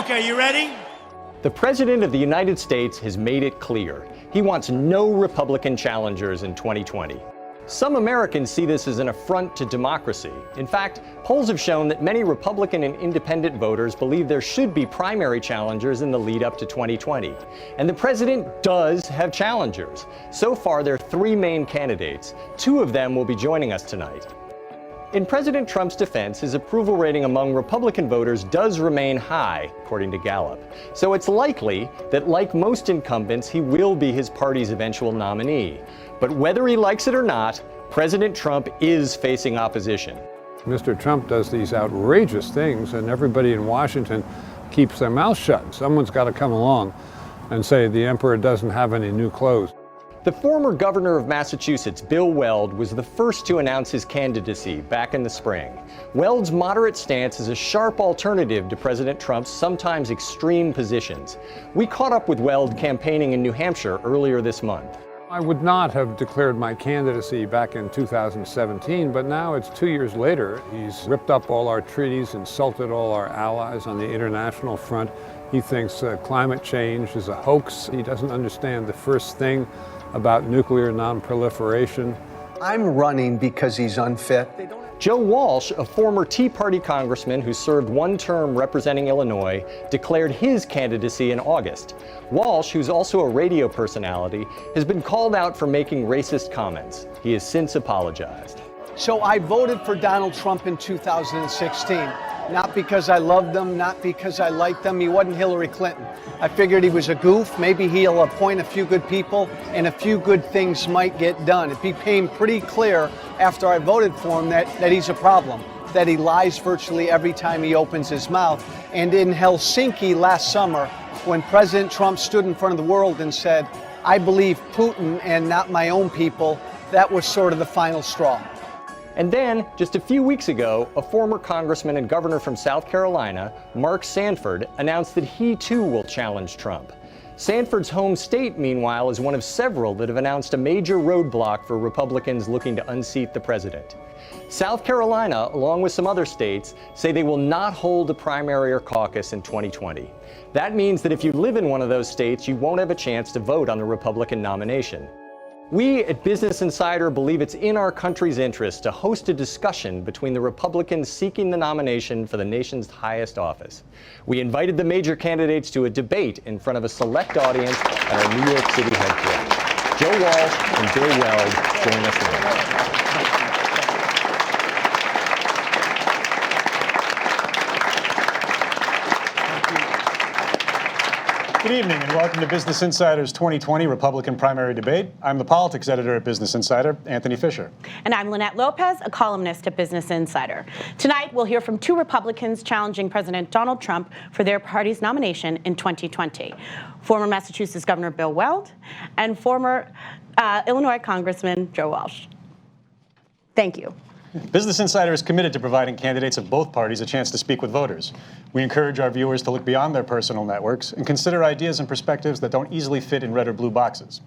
Okay, you ready? The President of the United States has made it clear. He wants no Republican challengers in 2020. Some Americans see this as an affront to democracy. In fact, polls have shown that many Republican and independent voters believe there should be primary challengers in the lead up to 2020. And the president does have challengers. So far, there are 3 main candidates. 2 of them will be joining us tonight. In President Trump's defense, his approval rating among Republican voters does remain high, according to Gallup. So it's likely that, like most incumbents, he will be his party's eventual nominee. But whether he likes it or not, President Trump is facing opposition. Mr. Trump does these outrageous things, and everybody in Washington keeps their mouth shut. Someone's got to come along and say the emperor doesn't have any new clothes. The former governor of Massachusetts, Bill Weld, was the first to announce his candidacy back in the spring. Weld's moderate stance is a sharp alternative to President Trump's sometimes extreme positions. We caught up with Weld campaigning in New Hampshire earlier this month. I would not have declared my candidacy back in 2017, but now it's 2 years later. He's ripped up all our treaties, insulted all our allies on the international front. He thinks climate change is a hoax. He doesn't understand the first thing about nuclear non-proliferation. I'm running because he's unfit. Joe Walsh, a former Tea Party congressman who served 1 term representing Illinois, declared his candidacy in August. Walsh, who's also a radio personality, has been called out for making racist comments. He has since apologized. So I voted for Donald Trump in 2016. Not because I loved him, not because I liked him. He wasn't Hillary Clinton. I figured he was a goof. Maybe he'll appoint a few good people and a few good things might get done. It became pretty clear after I voted for him that he's a problem, that he lies virtually every time he opens his mouth. And in Helsinki last summer, when President Trump stood in front of the world and said, "I believe Putin and not my own people," that was sort of the final straw. And then, just a few weeks ago, a former congressman and governor from South Carolina, Mark Sanford, announced that he too will challenge Trump. Sanford's home state, meanwhile, is one of several that have announced a major roadblock for Republicans looking to unseat the president. South Carolina, along with some other states, say they will not hold a primary or caucus in 2020. That means that if you live in one of those states, you won't have a chance to vote on the Republican nomination. We at Business Insider believe it's in our country's interest to host a discussion between the Republicans seeking the nomination for the nation's highest office. We invited the major candidates to a debate in front of a select audience at our New York City headquarters. Joe Walsh and Bill Weld join us now. Good evening and welcome to Business Insider's 2020 Republican primary debate. I'm the politics editor at Business Insider, Anthony Fisher. And I'm Lynette Lopez, a columnist at Business Insider. Tonight, we'll hear from 2 Republicans challenging President Donald Trump for their party's nomination in 2020. Former Massachusetts Governor Bill Weld and former Illinois Congressman Joe Walsh. Thank you. Business Insider is committed to providing candidates of both parties a chance to speak with voters. We encourage our viewers to look beyond their personal networks and consider ideas and perspectives that don't easily fit in red or blue boxes.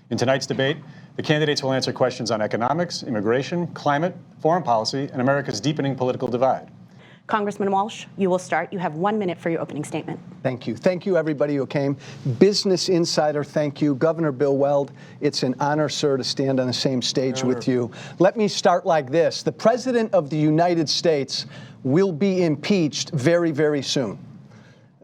In tonight's debate, the candidates will answer questions on economics, immigration, climate, foreign policy, and America's deepening political divide. Congressman Walsh, you will start. You have 1 minute for your opening statement. Thank you. Thank you, everybody who came. Business Insider, thank you. Governor Bill Weld, it's an honor, sir, to stand on the same stage with you. Let me start like this. The President of the United States will be impeached very, very soon.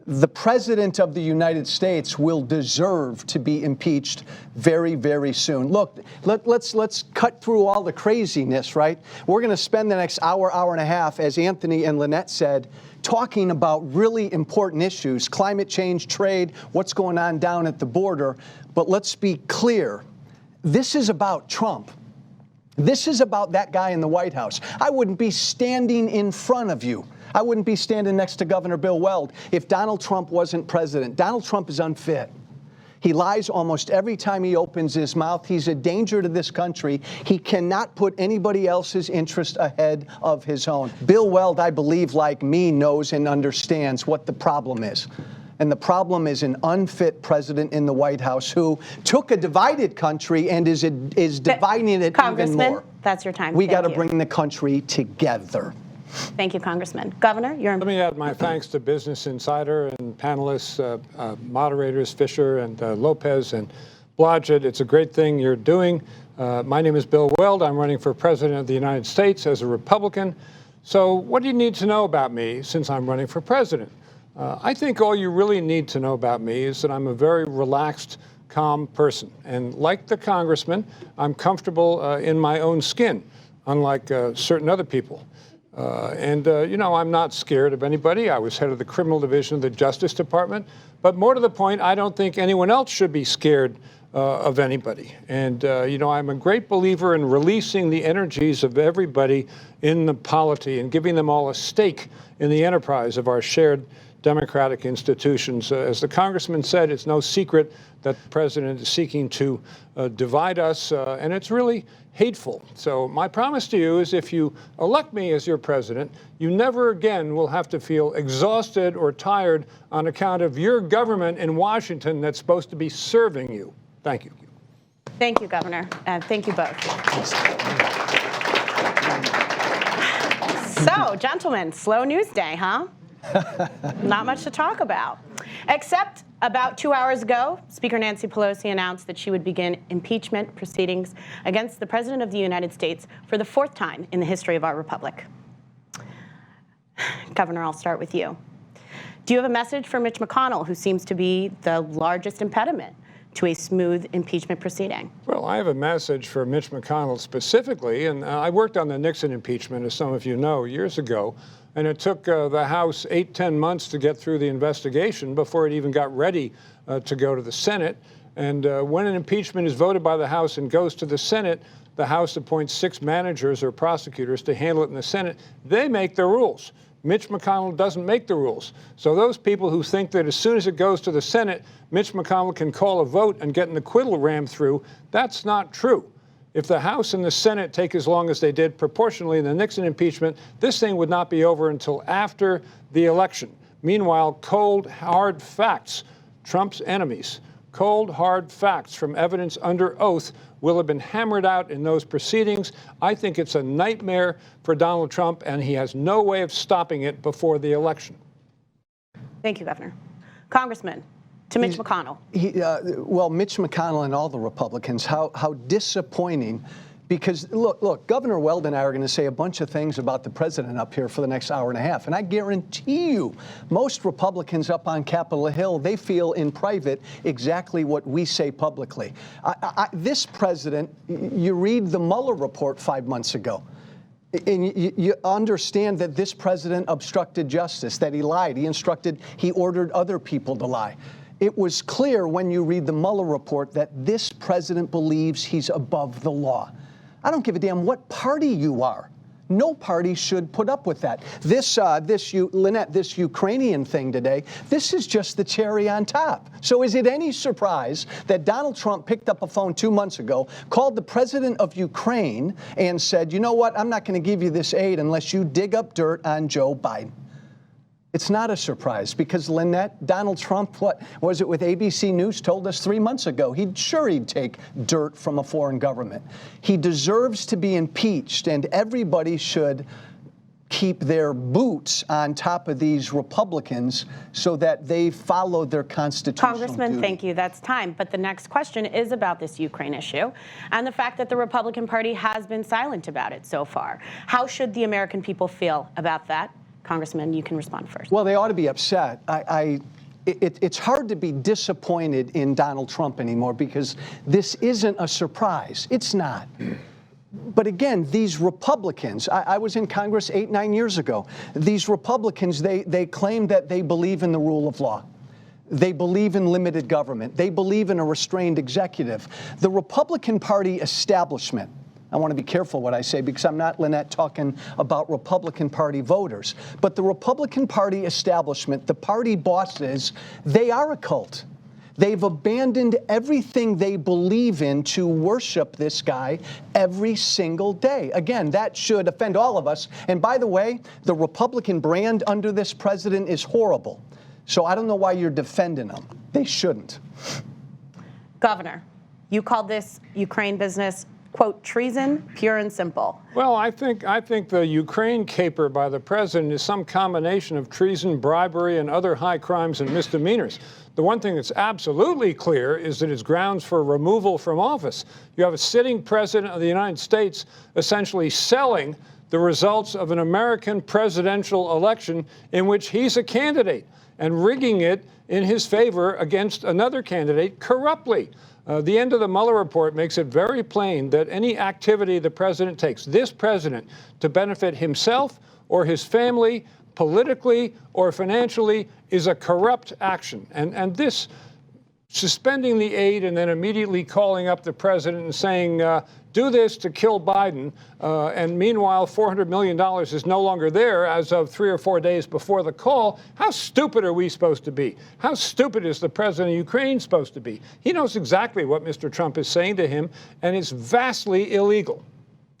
The President of the United States will deserve to be impeached very, very soon. Look, let's cut through all the craziness, right? We're going to spend the next hour, hour and a half, as Anthony and Lynette said, talking about really important issues, climate change, trade, what's going on down at the border. But let's be clear, this is about Trump. This is about that guy in the White House. I wouldn't be standing in front of you. I wouldn't be standing next to Governor Bill Weld if Donald Trump wasn't president. Donald Trump is unfit. He lies almost every time he opens his mouth. He's a danger to this country. He cannot put anybody else's interest ahead of his own. Bill Weld, I believe, like me, knows and understands what the problem is. And the problem is an unfit president in the White House who took a divided country and is dividing it even more. Congressman, that's your time. We got to bring the country together. Thank you, Congressman. Governor, you're... Let me add my thanks to Business Insider and panelists, moderators Fisher and Lopez and Blodgett. It's a great thing you're doing. My name is Bill Weld. I'm running for President of the United States as a Republican. So what do you need to know about me since I'm running for president? I think all you really need to know about me is that I'm a very relaxed, calm person. And like the congressman, I'm comfortable in my own skin, unlike certain other people. You know, I'm not scared of anybody. I was head of the criminal division of the Justice Department. But more to the point, I don't think anyone else should be scared of anybody. And, you know, I'm a great believer in releasing the energies of everybody in the polity and giving them all a stake in the enterprise of our shared democratic institutions. As the congressman said, it's no secret that the president is seeking to divide us, and it's really hateful. So my promise to you is if you elect me as your president, you never again will have to feel exhausted or tired on account of your government in Washington that's supposed to be serving you. Thank you. Thank you, Governor, and thank you both. So, gentlemen, slow news day, huh? Not much to talk about. Except about 2 hours ago, Speaker Nancy Pelosi announced that she would begin impeachment proceedings against the President of the United States for the 4th time in the history of our republic. Governor, I'll start with you. Do you have a message for Mitch McConnell, who seems to be the largest impediment to a smooth impeachment proceeding? Well, I have a message for Mitch McConnell specifically, and I worked on the Nixon impeachment, as some of you know, years ago. And it took the House 8-10 months to get through the investigation before it even got ready to go to the Senate. And when an impeachment is voted by the House and goes to the Senate, the House appoints 6 managers or prosecutors to handle it in the Senate. They make the rules. Mitch McConnell doesn't make the rules. So those people who think that as soon as it goes to the Senate, Mitch McConnell can call a vote and get an acquittal rammed through, that's not true. If the House and the Senate take as long as they did proportionally in the Nixon impeachment, this thing would not be over until after the election. Meanwhile, cold, hard facts, Trump's enemies, cold, hard facts from evidence under oath will have been hammered out in those proceedings. I think it's a nightmare for Donald Trump, and he has no way of stopping it before the election. Thank you, Governor. Congressman, to Mitch McConnell. Well, Mitch McConnell and all the Republicans, how disappointing. Because, look, Governor Weld and I are going to say a bunch of things about the president up here for the next hour and a half. And I guarantee you, most Republicans up on Capitol Hill, they feel in private exactly what we say publicly. This president, you read the Mueller report 5 months ago. And you understand that this president obstructed justice, that he lied. He ordered other people to lie. It was clear when you read the Mueller report that this president believes he's above the law. I don't give a damn what party you are. No party should put up with that. Lynette, this Ukrainian thing today, this is just the cherry on top. So is it any surprise that Donald Trump picked up a phone 2 months ago, called the president of Ukraine, and said, you know what, I'm not going to give you this aid unless you dig up dirt on Joe Biden? It's not a surprise because, Lynette, Donald Trump, what was it with ABC News, told us 3 months ago he'd take dirt from a foreign government. He deserves to be impeached, and everybody should keep their boots on top of these Republicans so that they follow their constitutional Congressman, duty. thank you. That's time. But the next question is about this Ukraine issue and the fact that the Republican Party has been silent about it so far. How should the American people feel about that? Congressman, you can respond first. Well, they ought to be upset. It's hard to be disappointed in Donald Trump anymore because this isn't a surprise. It's not. But again, these Republicans, I was in Congress 8-9 years ago. These Republicans, they claim that they believe in the rule of law. They believe in limited government. They believe in a restrained executive. The Republican Party establishment, I want to be careful what I say because I'm not, Lynette, talking about Republican Party voters. But the Republican Party establishment, the party bosses, they are a cult. They've abandoned everything they believe in to worship this guy every single day. Again, that should offend all of us. And by the way, the Republican brand under this president is horrible. So I don't know why you're defending them. They shouldn't. Governor, you called this Ukraine business quote, treason, pure and simple. Well, I think the Ukraine caper by the president is some combination of treason, bribery, and other high crimes and misdemeanors. The one thing that's absolutely clear is that it's grounds for removal from office. You have a sitting president of the United States essentially selling the results of an American presidential election in which he's a candidate and rigging it in his favor against another candidate corruptly. The end of the Mueller report makes it very plain that any activity the president takes, this president, to benefit himself or his family, politically or financially, is a corrupt action. And this suspending the aid and then immediately calling up the president and saying, do this to kill Biden, and meanwhile $400 million is no longer there as of 3 or 4 days before the call. How stupid are we supposed to be? How stupid is the president of Ukraine supposed to be? He knows exactly what Mr. Trump is saying to him, and it's vastly illegal.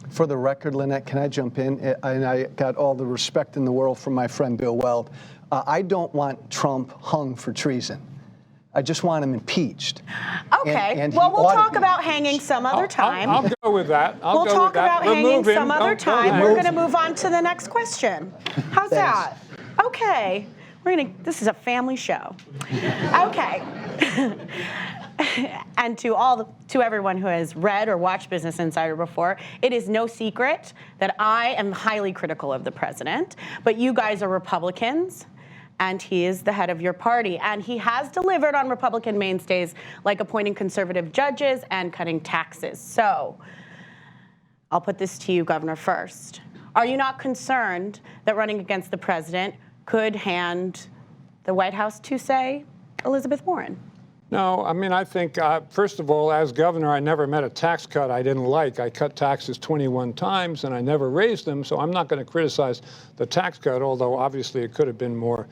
For the record, Lynette, can I jump in? And I got all the respect in the world from my friend Bill Weld. I don't want Trump hung for treason. I just want him impeached. Okay. And well, we'll talk about hanging some other time. I'll go with that. We'll talk about hanging some other time. We're going to move on to the next question. How's that? Okay. This is a family show. Okay. And to everyone who has read or watched Business Insider before, it is no secret that I am highly critical of the president, but you guys are Republicans, and he is the head of your party. And he has delivered on Republican mainstays like appointing conservative judges and cutting taxes. So I'll put this to you, Governor, first. Are you not concerned that running against the president could hand the White House to, say, Elizabeth Warren? No, I mean, I think, first of all, as governor, I never met a tax cut I didn't like. I cut taxes 21 times, and I never raised them, so I'm not going to criticize the tax cut, although obviously it could have been more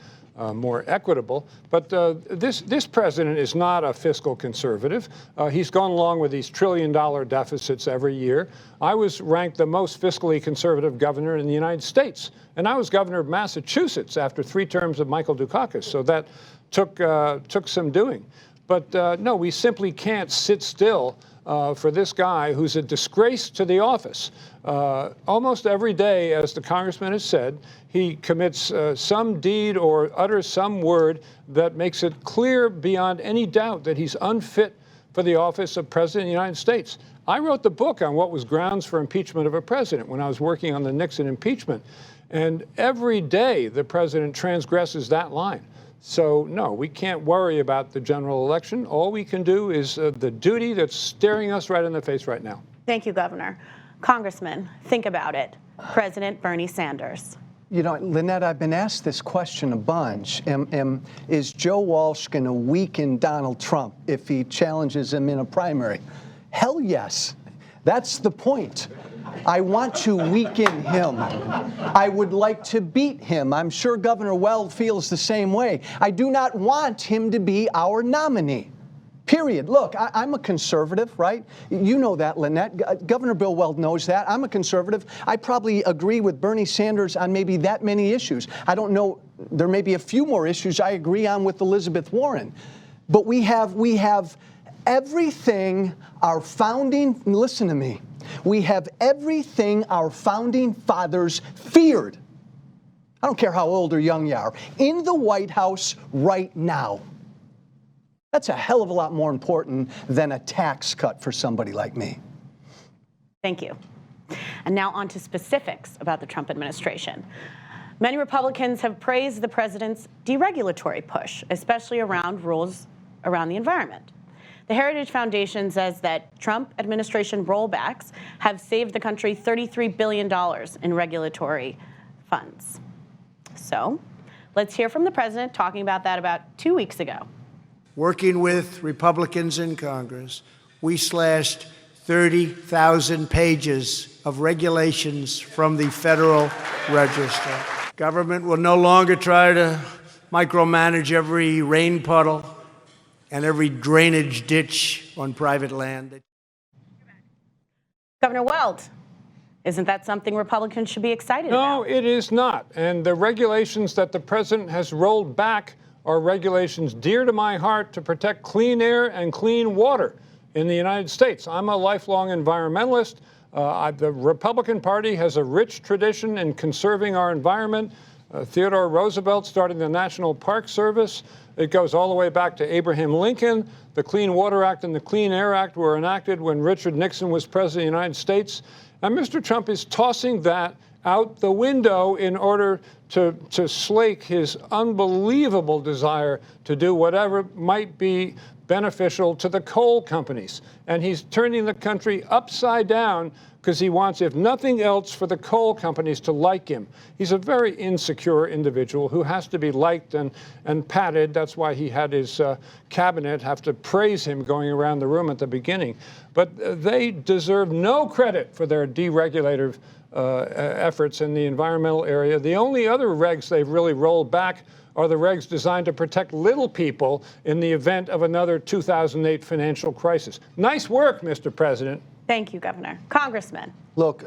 equitable. But this president is not a fiscal conservative. He's gone along with these trillion-dollar deficits every year. I was ranked the most fiscally conservative governor in the United States, and I was governor of Massachusetts after 3 terms of Michael Dukakis, so that took some doing. But no, we simply can't sit still for this guy who's a disgrace to the office. Almost every day, as the congressman has said, he commits some deed or utters some word that makes it clear beyond any doubt that he's unfit for the office of President of the United States. I wrote the book on what was grounds for impeachment of a president when I was working on the Nixon impeachment. And every day, the president transgresses that line. So, no, we can't worry about the general election. All we can do is the duty that's staring us right in the face right now. Thank you, Governor. Congressman, think about it. President Bernie Sanders. You know, Lynette, I've been asked this question a bunch. Is Joe Walsh going to weaken Donald Trump if he challenges him in a primary? Hell yes. That's the point. I want to weaken him. I would like to beat him. I'm sure Governor Weld feels the same way. I do not want him to be our nominee. Period. Look, I'm a conservative, right? You know that, Lynette. Governor Bill Weld knows that. I'm a conservative. I probably agree with Bernie Sanders on maybe that many issues. I don't know. There may be a few more issues I agree on with Elizabeth Warren. But we have everything our founding, listen to me, we have everything our founding fathers feared. I don't care how old or young you are, in the White House right now. That's a hell of a lot more important than a tax cut for somebody like me. Thank you. And now on to specifics about the Trump administration. Many Republicans have praised the president's deregulatory push, especially around rules around the environment. The Heritage Foundation says that Trump administration rollbacks have saved the country $33 billion in regulatory funds. So let's hear from the president talking about that about 2 weeks ago. Working with Republicans in Congress, we slashed 30,000 pages of regulations from the Federal Register. Government will no longer try to micromanage every rain puddle and every drainage ditch on private land. Governor Weld, isn't that something Republicans should be excited about? No, it is not. And the regulations that the president has rolled back are regulations dear to my heart to protect clean air and clean water. in the United States. I'm a lifelong environmentalist. The Republican Party has a rich tradition in conserving our environment. Theodore Roosevelt starting the National Park Service. It goes all the way back to Abraham Lincoln. The Clean Water Act and the Clean Air Act were enacted when Richard Nixon was president of the United States. And Mr. Trump is tossing that out the window in order to slake his unbelievable desire to do whatever might be beneficial to the coal companies. And he's turning the country upside down because he wants, if nothing else, for the coal companies to like him. He's a very insecure individual who has to be liked and patted. That's why he had his cabinet have to praise him going around the room at the beginning. But they deserve no credit for their deregulative efforts in the environmental area. The only other regs they've really rolled back are the regs designed to protect little people in the event of another 2008 financial crisis. Nice work, Mr. President. Thank you, Governor. Congressman. Look,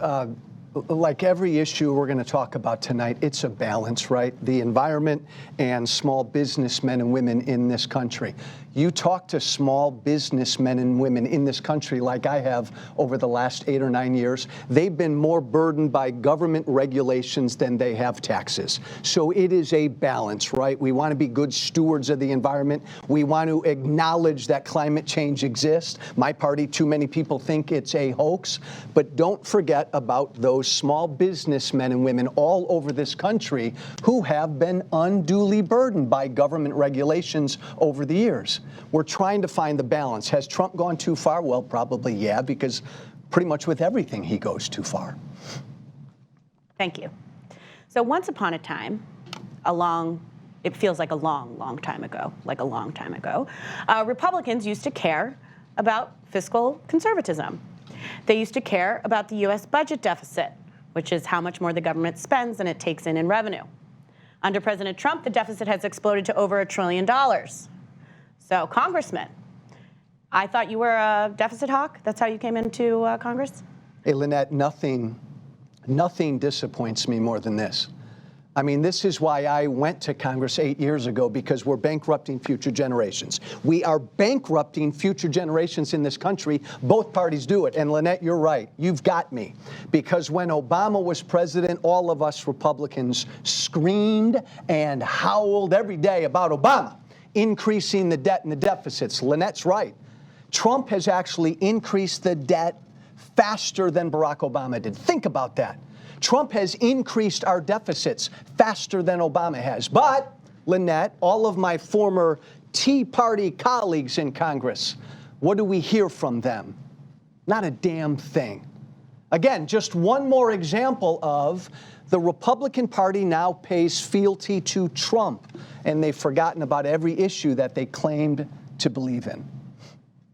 like every issue we're going to talk about tonight, it's a balance, right? The environment and small businessmen and women in this country. You talk to small businessmen and women in this country like I have over the last 8 or 9 years. They've been more burdened by government regulations than they have taxes. So it is a balance, right? We want to be good stewards of the environment. We want to acknowledge that climate change exists. My party, too many people think it's a hoax. But don't forget about those small businessmen and women all over this country who have been unduly burdened by government regulations over the years. We're trying to find the balance. Has Trump gone too far? Well, probably, yeah, because pretty much with everything he goes too far. Thank you. So once upon a time, it feels like a long time ago, Republicans used to care about fiscal conservatism. They used to care about the U.S. budget deficit, which is how much more the government spends than it takes in revenue. Under President Trump, the deficit has exploded to over $1 trillion. So, Congressman, I thought you were a deficit hawk. That's how you came into Congress? Hey, Lynette, nothing disappoints me more than this. I mean, this is why I went to Congress 8 years ago, because we're bankrupting future generations. We are bankrupting future generations in this country. Both parties do it. And Lynette, you're right. You've got me. Because when Obama was president, all of us Republicans screamed and howled every day about Obama increasing the debt and the deficits. Lynette's right. Trump has actually increased the debt faster than Barack Obama did. Think about that. Trump has increased our deficits faster than Obama has. But, Lynette, all of my former Tea Party colleagues in Congress, what do we hear from them? Not a damn thing. Again, just one more example of the Republican Party now pays fealty to Trump, and they've forgotten about every issue that they claimed to believe in.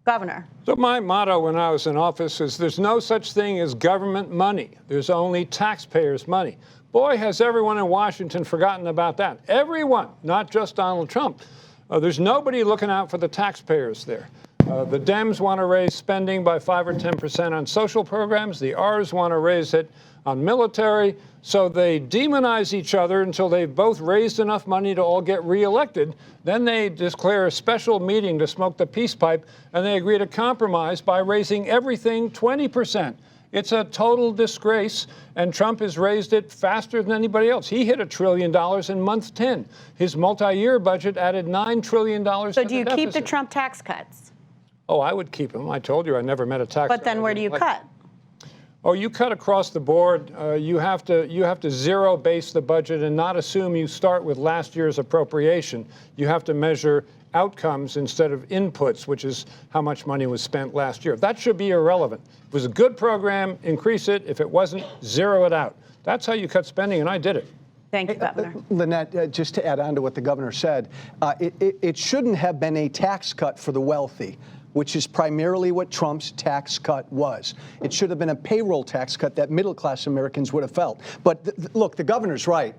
Governor. So my motto when I was in office is there's no such thing as government money. There's only taxpayers' money. Boy, has everyone in Washington forgotten about that. Everyone, not just Donald Trump. There's nobody looking out for the taxpayers there. The Dems want to raise spending by 5 or 10% on social programs. The Rs want to raise it on military. So they demonize each other until they've both raised enough money to all get reelected. Then they declare a special meeting to smoke the peace pipe, and they agree to compromise by raising everything 20%. It's a total disgrace, and Trump has raised it faster than anybody else. He hit $1 trillion in month 10. His multi-year budget added $9 trillion to the deficit. So do you keep the Trump tax cuts? Oh, I would keep them. I told you I never met a tax. But then where do you cut? Oh, you cut across the board. You have to zero base the budget and not assume you start with last year's appropriation. You have to measure outcomes instead of inputs, which is how much money was spent last year. That should be irrelevant. If it was a good program, increase it. If it wasn't, zero it out. That's how you cut spending, and I did it. Thank you, Governor. Lynette, just to add on to what the governor said, it shouldn't have been a tax cut for the wealthy, which is primarily what Trump's tax cut was. It should have been a payroll tax cut that middle-class Americans would have felt. But look, the governor's right.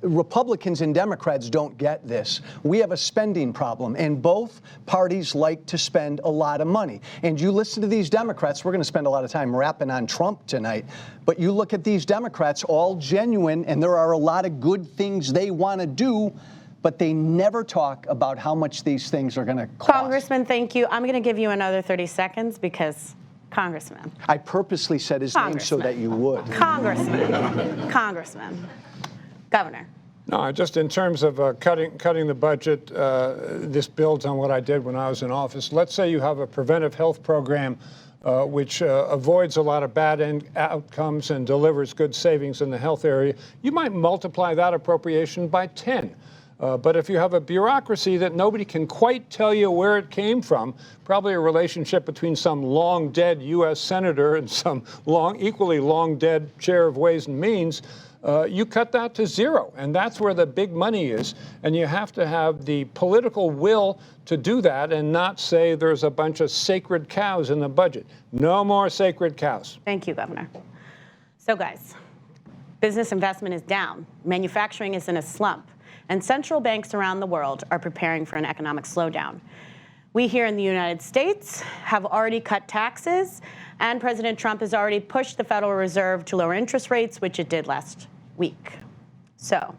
Republicans and Democrats don't get this. We have a spending problem, and both parties like to spend a lot of money. And you listen to these Democrats, we're going to spend a lot of time rapping on Trump tonight, but you look at these Democrats, all genuine, and there are a lot of good things they want to do, but they never talk about how much these things are going to cost. Congressman, thank you. I'm going to give you another 30 seconds because Congressman. I purposely said his name so that you would. Congressman. Governor. No, just in terms of cutting the budget, this builds on what I did when I was in office. Let's say you have a preventive health program which avoids a lot of bad outcomes and delivers good savings in the health area. You might multiply that appropriation by 10. But if you have a bureaucracy that nobody can quite tell you where it came from, probably a relationship between some long-dead U.S. senator and some equally long-dead chair of Ways and Means, you cut that to zero. And that's where the big money is. And you have to have the political will to do that and not say there's a bunch of sacred cows in the budget. No more sacred cows. Thank you, Governor. So, guys, business investment is down. Manufacturing is in a slump. And central banks around the world are preparing for an economic slowdown. We here in the United States have already cut taxes, and President Trump has already pushed the Federal Reserve to lower interest rates, which it did last week. So,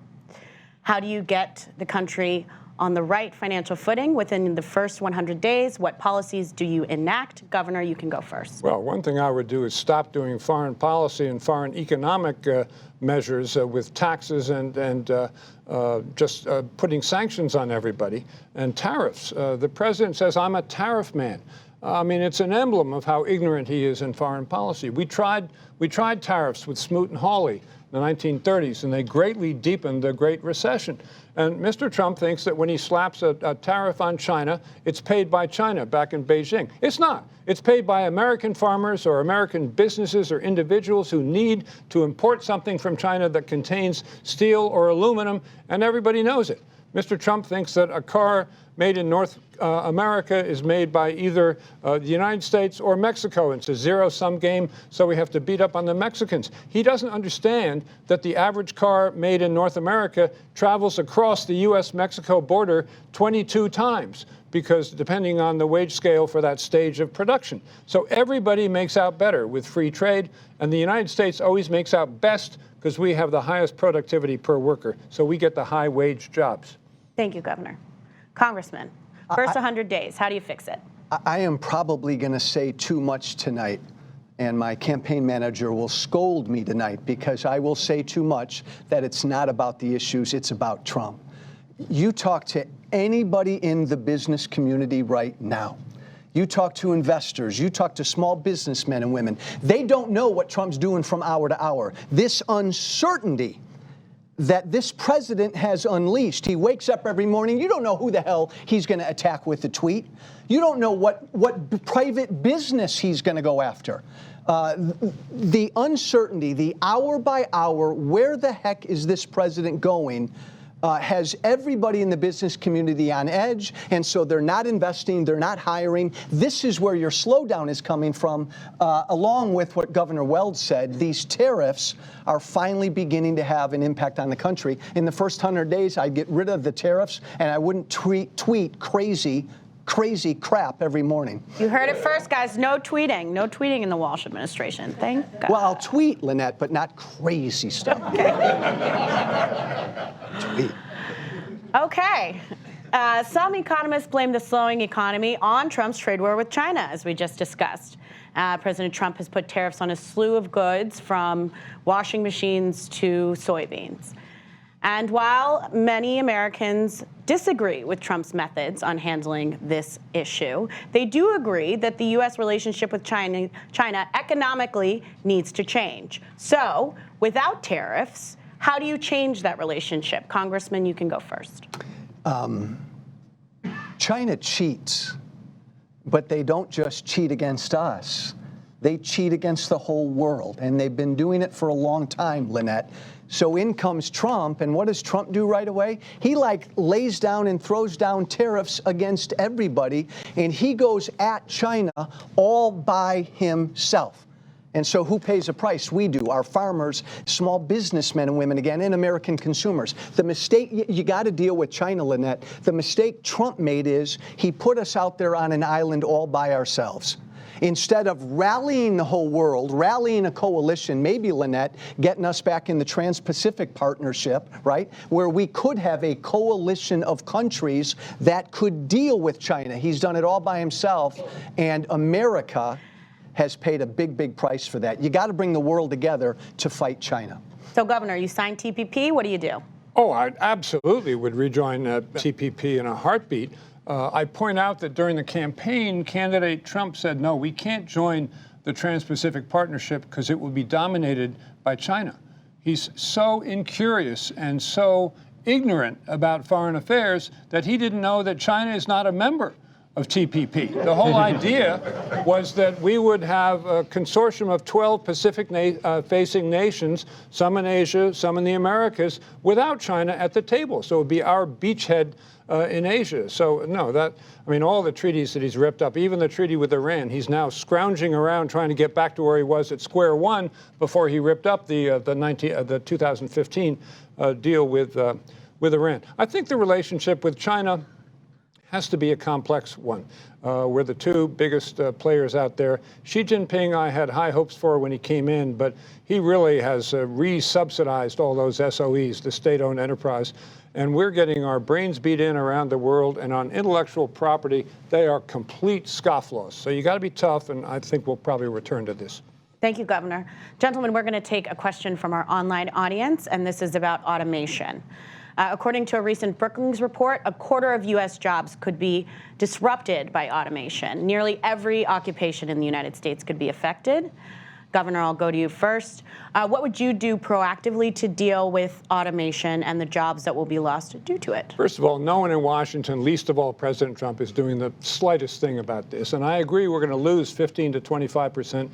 how do you get the country on the right financial footing within the first 100 days? What policies do you enact? Governor, you can go first. Well, one thing I would do is stop doing foreign policy and foreign economic measures with taxes and just putting sanctions on everybody and tariffs. The president says, I'm a tariff man. I mean, it's an emblem of how ignorant he is in foreign policy. We tried tariffs with Smoot and Hawley in the 1930s, and they greatly deepened the Great Recession. And Mr. Trump thinks that when he slaps a tariff on China, it's paid by China back in Beijing. It's not. It's paid by American farmers or American businesses or individuals who need to import something from China that contains steel or aluminum, and everybody knows it. Mr. Trump thinks that a car made in North America is made by either the United States or Mexico. It's a zero-sum game, so we have to beat up on the Mexicans. He doesn't understand that the average car made in North America travels across the U.S.-Mexico border 22 times, because depending on the wage scale for that stage of production. So everybody makes out better with free trade, and the United States always makes out best because we have the highest productivity per worker, so we get the high-wage jobs. Thank you, Governor. Congressman, first 100 days, how do you fix it? I am probably going to say too much tonight, and my campaign manager will scold me tonight because I will say too much that it's not about the issues, it's about Trump. You talk to anybody in the business community right now. You talk to investors, you talk to small businessmen and women. They don't know what Trump's doing from hour to hour. This uncertainty that this president has unleashed. He wakes up every morning. You don't know who the hell he's going to attack with a tweet. You don't know what private business he's going to go after. The uncertainty, the hour by hour, where the heck is this president going, has everybody in the business community on edge, and so they're not investing, they're not hiring. This is where your slowdown is coming from, along with what Governor Weld said. These tariffs are finally beginning to have an impact on the country. In the first 100 days, I'd get rid of the tariffs, and I wouldn't tweet crazy crap every morning. You heard it first, guys. No tweeting. No tweeting in the Walsh administration. Thank God. Well, I'll tweet, Lynette, but not crazy stuff. Tweet. Okay. Some economists blame the slowing economy on Trump's trade war with China, as we just discussed. President Trump has put tariffs on a slew of goods, from washing machines to soybeans. And while many Americans disagree with Trump's methods on handling this issue, they do agree that the U.S. relationship with China economically needs to change. So, without tariffs, how do you change that relationship? Congressman, you can go first. China cheats, but they don't just cheat against us. They cheat against the whole world, and they've been doing it for a long time, Lynette. So in comes Trump, and what does Trump do right away? He lays down and throws down tariffs against everybody, and he goes at China all by himself. And so who pays the price? We do, our farmers, small businessmen and women, again, and American consumers. The mistake, you got to deal with China, Lynette. The mistake Trump made is he put us out there on an island all by ourselves. Instead of rallying the whole world, rallying a coalition, maybe, Lynette, getting us back in the Trans-Pacific Partnership, right, where we could have a coalition of countries that could deal with China. He's done it all by himself, and America has paid a big, big price for that. You got to bring the world together to fight China. So, Governor, you signed TPP. What do you do? Oh, I absolutely would rejoin TPP in a heartbeat. I point out that during the campaign, candidate Trump said, no, we can't join the Trans-Pacific Partnership because it will be dominated by China. He's so incurious and so ignorant about foreign affairs that he didn't know that China is not a member of TPP. The whole idea was that we would have a consortium of 12 Pacific-facing nations, some in Asia, some in the Americas, without China at the table. So it would be our beachhead in Asia. So no, all the treaties that he's ripped up, even the treaty with Iran, he's now scrounging around trying to get back to where he was at square one before he ripped up the 2015 deal with Iran. I think the relationship with China has to be a complex one. We're the two biggest players out there. Xi Jinping, I had high hopes for when he came in, but he really has re-subsidized all those SOEs, the state-owned enterprise. And we're getting our brains beat in around the world, and on intellectual property, they are complete scofflaws. So you got to be tough, and I think we'll probably return to this. Thank you, Governor. Gentlemen, we're going to take a question from our online audience, and this is about automation. According to a recent Brookings report, a quarter of U.S. jobs could be disrupted by automation. Nearly every occupation in the United States could be affected. Governor, I'll go to you first. What would you do proactively to deal with automation and the jobs that will be lost due to it? First of all, no one in Washington, least of all President Trump, is doing the slightest thing about this. And I agree we're going to lose 15 to 25%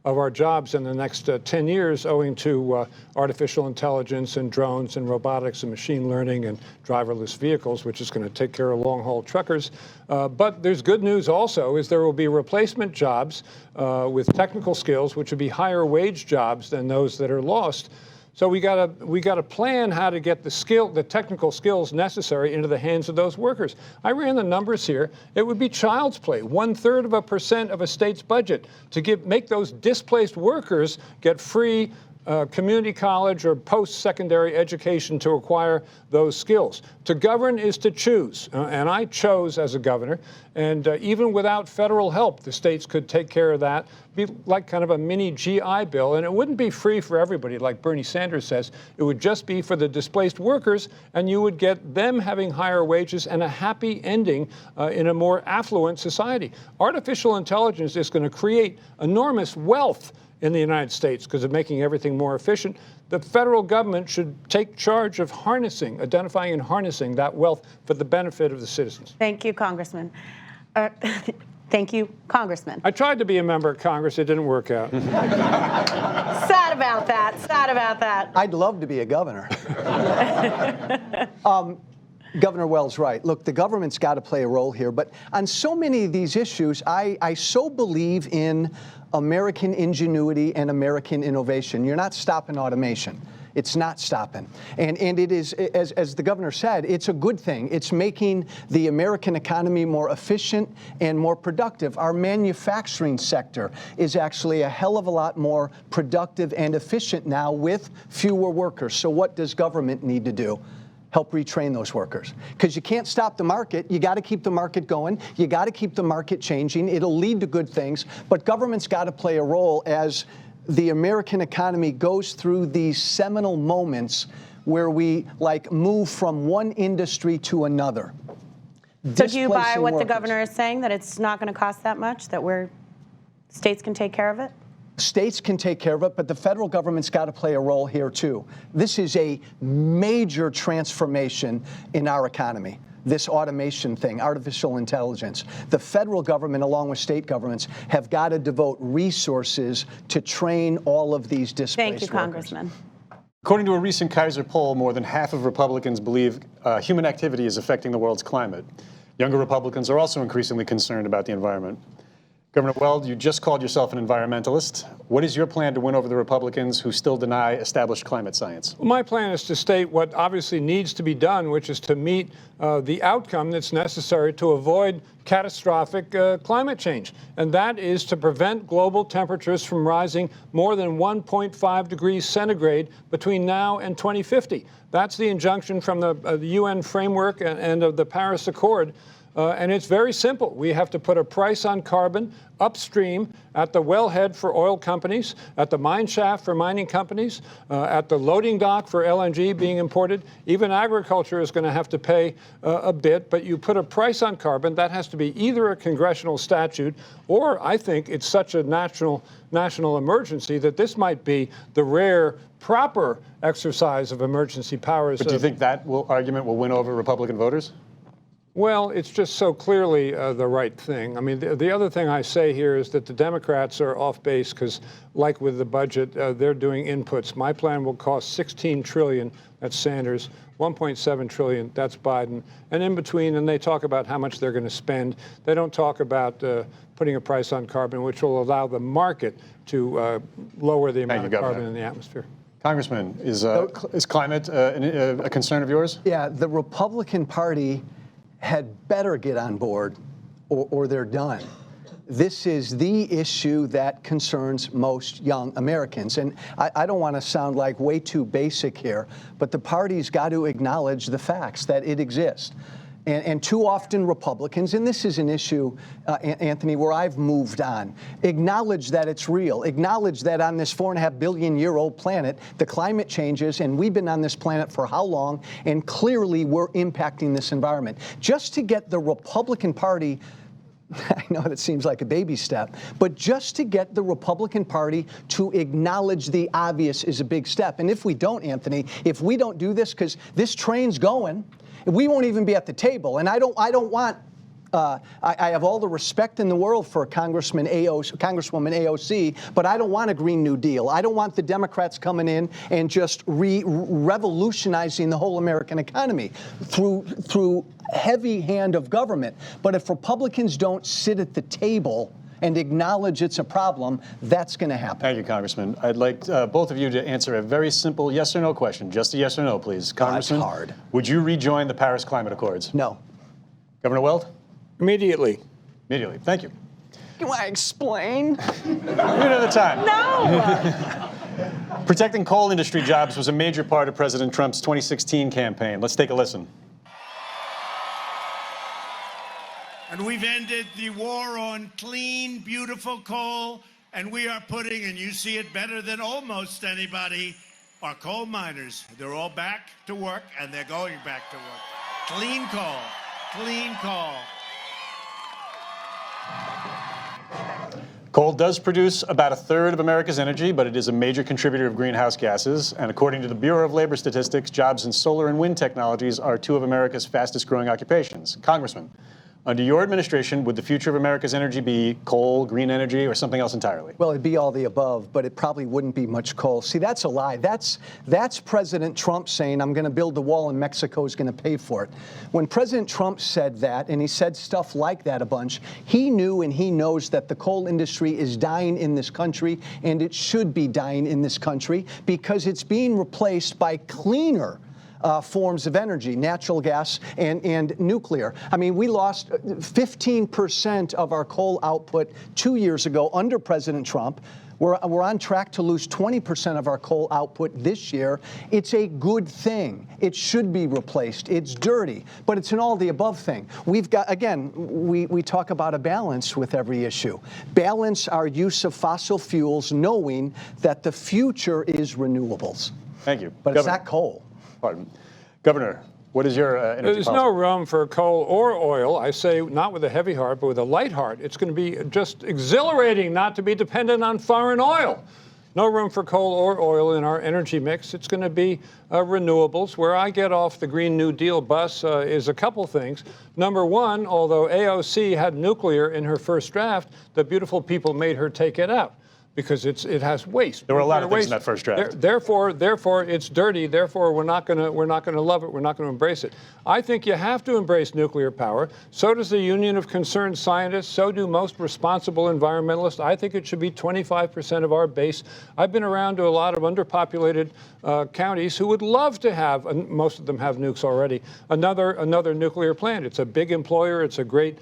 of our jobs in the next 10 years owing to artificial intelligence and drones and robotics and machine learning and driverless vehicles, which is going to take care of long-haul truckers. But there's good news also is there will be replacement jobs with technical skills, which would be higher wage jobs than those that are lost. So we got to plan how to get the technical skills necessary into the hands of those workers. I ran the numbers here. It would be child's play, 1/3% of a state's budget to make those displaced workers get free community college or post-secondary education to acquire those skills. To govern is to choose, and I chose as a governor, and even without federal help, the states could take care of that, be like kind of a mini GI Bill, and it wouldn't be free for everybody, like Bernie Sanders says. It would just be for the displaced workers, and you would get them having higher wages and a happy ending in a more affluent society. Artificial intelligence is going to create enormous wealth in the United States because of making everything more efficient. The federal government should take charge of identifying and harnessing that wealth for the benefit of the citizens. Thank you, Congressman. Thank you, Congressman. I tried to be a member of Congress. It didn't work out. Sad about that. Sad about that. I'd love to be a governor. Governor Wells, right. Look, the government's got to play a role here. But on so many of these issues, I so believe in American ingenuity and American innovation. You're not stopping automation. It's not stopping. And it is, as the governor said, it's a good thing. It's making the American economy more efficient and more productive. Our manufacturing sector is actually a hell of a lot more productive and efficient now with fewer workers. So what does government need to do? Help retrain those workers. Because you can't stop the market. You got to keep the market going. You got to keep the market changing. It'll lead to good things. But government's got to play a role as the American economy goes through these seminal moments where we move from one industry to another. So do you buy what the governor is saying, that it's not going to cost that much, that states can take care of it? States can take care of it, but the federal government's got to play a role here, too. This is a major transformation in our economy, this automation thing, artificial intelligence. The federal government, along with state governments, have got to devote resources to train all of these displaced workers. Thank you, Congressman. According to a recent Kaiser poll, more than half of Republicans believe human activity is affecting the world's climate. Younger Republicans are also increasingly concerned about the environment. Governor Weld, you just called yourself an environmentalist. What is your plan to win over the Republicans who still deny established climate science? Well, my plan is to state what obviously needs to be done, which is to meet the outcome that's necessary to avoid catastrophic climate change. And that is to prevent global temperatures from rising more than 1.5 degrees centigrade between now and 2050. That's the injunction from the UN framework and of the Paris Accord. And it's very simple. We have to put a price on carbon upstream at the wellhead for oil companies, at the mine shaft for mining companies, at the loading dock for LNG being imported. Even agriculture is going to have to pay a bit, but you put a price on carbon. That has to be either a congressional statute, or I think it's such a national emergency that this might be the rare, proper exercise of emergency powers. But do you think that argument will win over Republican voters? Well, it's just so clearly the right thing. I mean, the other thing I say here is that the Democrats are off base because, like with the budget, they're doing inputs. My plan will cost $16 trillion. That's Sanders. 1.7 trillion. That's Biden. And in between, and they talk about how much they're going to spend. They don't talk about putting a price on carbon, which will allow the market to lower the amount of carbon in the atmosphere. Congressman, is climate a concern of yours? Yeah, the Republican Party had better get on board or they're done. This is the issue that concerns most young Americans. And I don't want to sound like way too basic here, but the party's got to acknowledge the facts that it exists. And too often Republicans, and this is an issue, Anthony, where I've moved on, acknowledge that it's real, acknowledge that on this 4.5 billion-year-old planet, the climate changes, and we've been on this planet for how long, and clearly we're impacting this environment. Just to get the Republican Party, I know that seems like a baby step, but just to get the Republican Party to acknowledge the obvious is a big step. And if we don't, Anthony, if we don't do this, because this train's going, we won't even be at the table. And I don't want, I have all the respect in the world for Congresswoman AOC, but I don't want a Green New Deal. I don't want the Democrats coming in and just revolutionizing the whole American economy through heavy hand of government. But if Republicans don't sit at the table and acknowledge it's a problem, that's going to happen. Thank you, Congressman. I'd like both of you to answer a very simple yes or no question. Just a yes or no, please. Congressman, that's hard. Would you rejoin the Paris Climate Accords? No. Governor Weld? Immediately. Immediately. Thank you. Can I explain? Another time. No! Protecting coal industry jobs was a major part of President Trump's 2016 campaign. Let's take a listen. And we've ended the war on clean, beautiful coal, and we are putting, and you see it better than almost anybody, our coal miners. They're all back to work, and they're going back to work. Clean coal, clean coal. Coal does produce about 1/3 of America's energy, but it is a major contributor of greenhouse gases. And according to the Bureau of Labor Statistics, jobs in solar and wind technologies are 2 of America's fastest growing occupations. Congressman, under your administration, would the future of America's energy be coal, green energy, or something else entirely? Well, it'd be all the above, but it probably wouldn't be much coal. See, that's a lie. That's President Trump saying, I'm going to build the wall and Mexico is going to pay for it. When President Trump said that, and he said stuff like that a bunch, he knew and he knows that the coal industry is dying in this country, and it should be dying in this country because it's being replaced by cleaner forms of energy, natural gas and nuclear. I mean, we lost 15% of our coal output 2 years ago under President Trump. We're on track to lose 20% of our coal output this year. It's a good thing. It should be replaced. It's dirty, but it's an all the above thing. We've got, again, we talk about a balance with every issue. Balance our use of fossil fuels, knowing that the future is renewables. Thank you. But Governor, it's not coal. Pardon. Governor, what is your energy There's policy? no room for coal or oil. I say not with a heavy heart, but with a light heart. It's going to be just exhilarating not to be dependent on foreign oil. No room for coal or oil in our energy mix. It's going to be renewables. Where I get off the Green New Deal bus is a couple things. Number one, although AOC had nuclear in her first draft, the beautiful people made her take it out, because it has waste. There were a lot of Nuclear things in that first draft. Therefore, it's dirty. Therefore, we're not going to love it. We're not going to embrace it. I think you have to embrace nuclear power. So does the Union of Concerned Scientists. So do most responsible environmentalists. I think it should be 25% of our base. I've been around to a lot of underpopulated counties who would love to have, and most of them have nukes already, another nuclear plant. It's a big employer. It's a great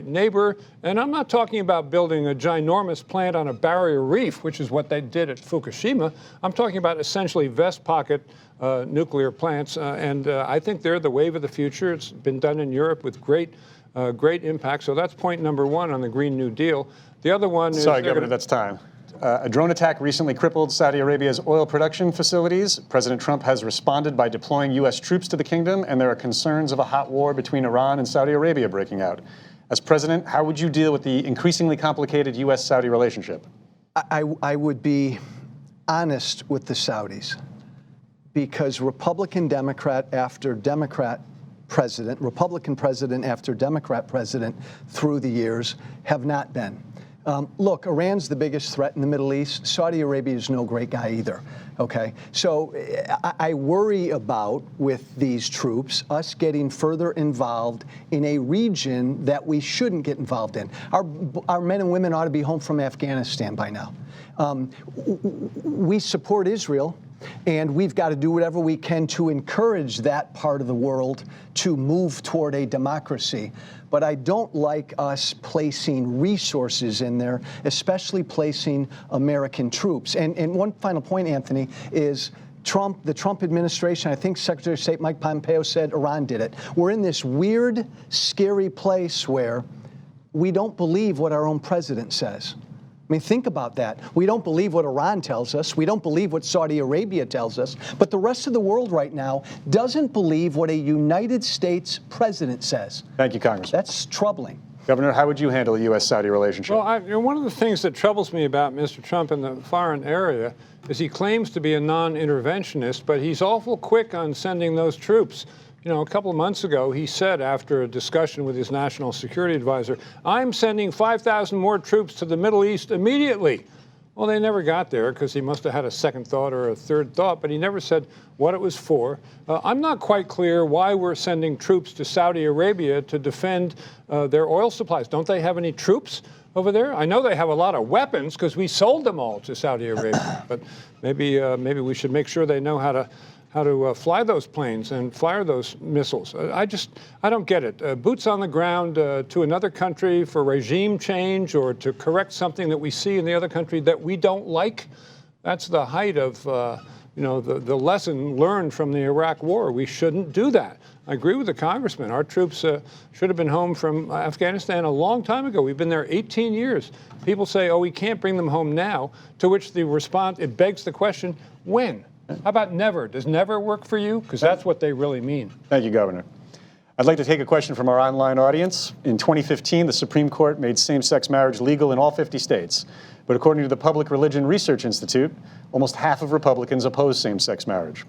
neighbor. And I'm not talking about building a ginormous plant on a barrier reef, which is what they did at Fukushima. I'm talking about essentially vest pocket nuclear plants. And I think they're the wave of the future. It's been done in Europe with great impact. So that's point number one on the Green New Deal. The other one is... Sorry, Governor, that's time. A drone attack recently crippled Saudi Arabia's oil production facilities. President Trump has responded by deploying U.S. troops to the kingdom, and there are concerns of a hot war between Iran and Saudi Arabia breaking out. As president, how would you deal with the increasingly complicated U.S.-Saudi relationship? I would be honest with the Saudis, because Republican Democrat after Democrat president, Republican president after Democrat president through the years have not been. Look, Iran's the biggest threat in the Middle East. Saudi Arabia is no great guy either, okay? So I worry about, with these troops, us getting further involved in a region that we shouldn't get involved in. Our men and women ought to be home from Afghanistan by now. We support Israel, and we've got to do whatever we can to encourage that part of the world to move toward a democracy. But I don't like us placing resources in there, especially placing American troops. And one final point, Anthony, is the Trump administration, I think Secretary of State Mike Pompeo said Iran did it. We're in this weird, scary place where we don't believe what our own president says. I mean, think about that. We don't believe what Iran tells us. We don't believe what Saudi Arabia tells us. But the rest of the world right now doesn't believe what a United States president says. Thank you, Congressman. That's troubling. Governor, how would you handle a U.S.-Saudi relationship? Well, one of the things that troubles me about Mr. Trump in the foreign area is he claims to be a non-interventionist, but he's awful quick on sending those troops. You know, a couple of months ago, he said, after a discussion with his national security advisor, I'm sending 5,000 more troops to the Middle East immediately. Well, they never got there because he must have had a second thought or a third thought, but he never said what it was for. I'm not quite clear why we're sending troops to Saudi Arabia to defend their oil supplies. Don't they have any troops over there? I know they have a lot of weapons because we sold them all to Saudi Arabia, but maybe we should make sure they know how to fly those planes and fire those missiles. I don't get it. Boots on the ground to another country for regime change or to correct something that we see in the other country that we don't like. That's the height of, the lesson learned from the Iraq War. We shouldn't do that. I agree with the congressman. Our troops should have been home from Afghanistan a long time ago. We've been there 18 years. People say, oh, we can't bring them home now, to which the response, it begs the question, when? How about never? Does never work for you? Because that's what they really mean. Thank you, Governor. I'd like to take a question from our online audience. In 2015, the Supreme Court made same-sex marriage legal in all 50 states. But according to the Public Religion Research Institute, almost half of Republicans oppose same-sex marriage.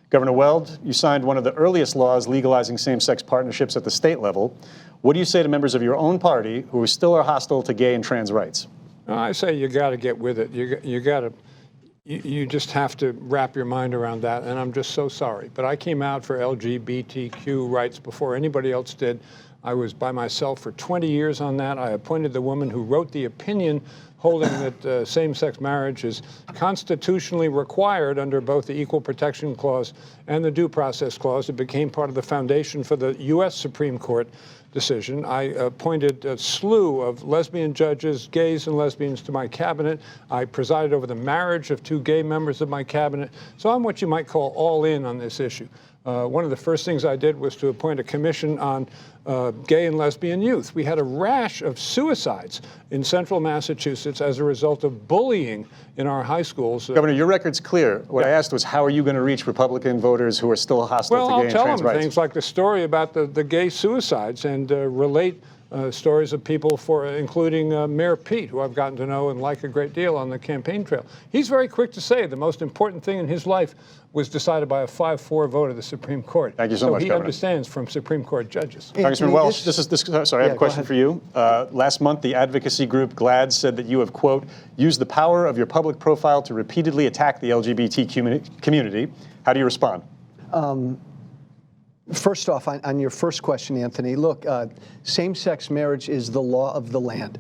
Governor Weld, you signed one of the earliest laws legalizing same-sex partnerships at the state level. What do you say to members of your own party who still are hostile to gay and trans rights? I say you got to get with it. You just have to wrap your mind around that, and I'm just so sorry. But I came out for LGBTQ rights before anybody else did. I was by myself for 20 years on that. I appointed the woman who wrote the opinion holding that same-sex marriage is constitutionally required under both the Equal Protection Clause and the Due Process Clause. It became part of the foundation for the U.S. Supreme Court decision. I appointed a slew of lesbian judges, gays and lesbians, to my cabinet. I presided over the marriage of 2 gay members of my cabinet. So I'm what you might call all in on this issue. One of the first things I did was to appoint a commission on gay and lesbian youth. We had a rash of suicides in central Massachusetts as a result of bullying in our high schools. Governor, your record's clear. What I asked was, how are you going to reach Republican voters who are still hostile to gay and trans rights? Well, I'll tell them things like the story about the gay suicides and relate stories of people, including Mayor Pete, who I've gotten to know and like a great deal on the campaign trail. He's very quick to say the most important thing in his life was decided by a 5-4 vote of the Supreme Court. Thank you so much, he Governor. understands from Supreme Court judges. Congressman Welsh, sorry, I have a question for you. Last month, the advocacy group GLAAD said that you have, quote, used the power of your public profile to repeatedly attack the LGBT community. How do you respond? First off, on your first question, Anthony, look, same-sex marriage is the law of the land.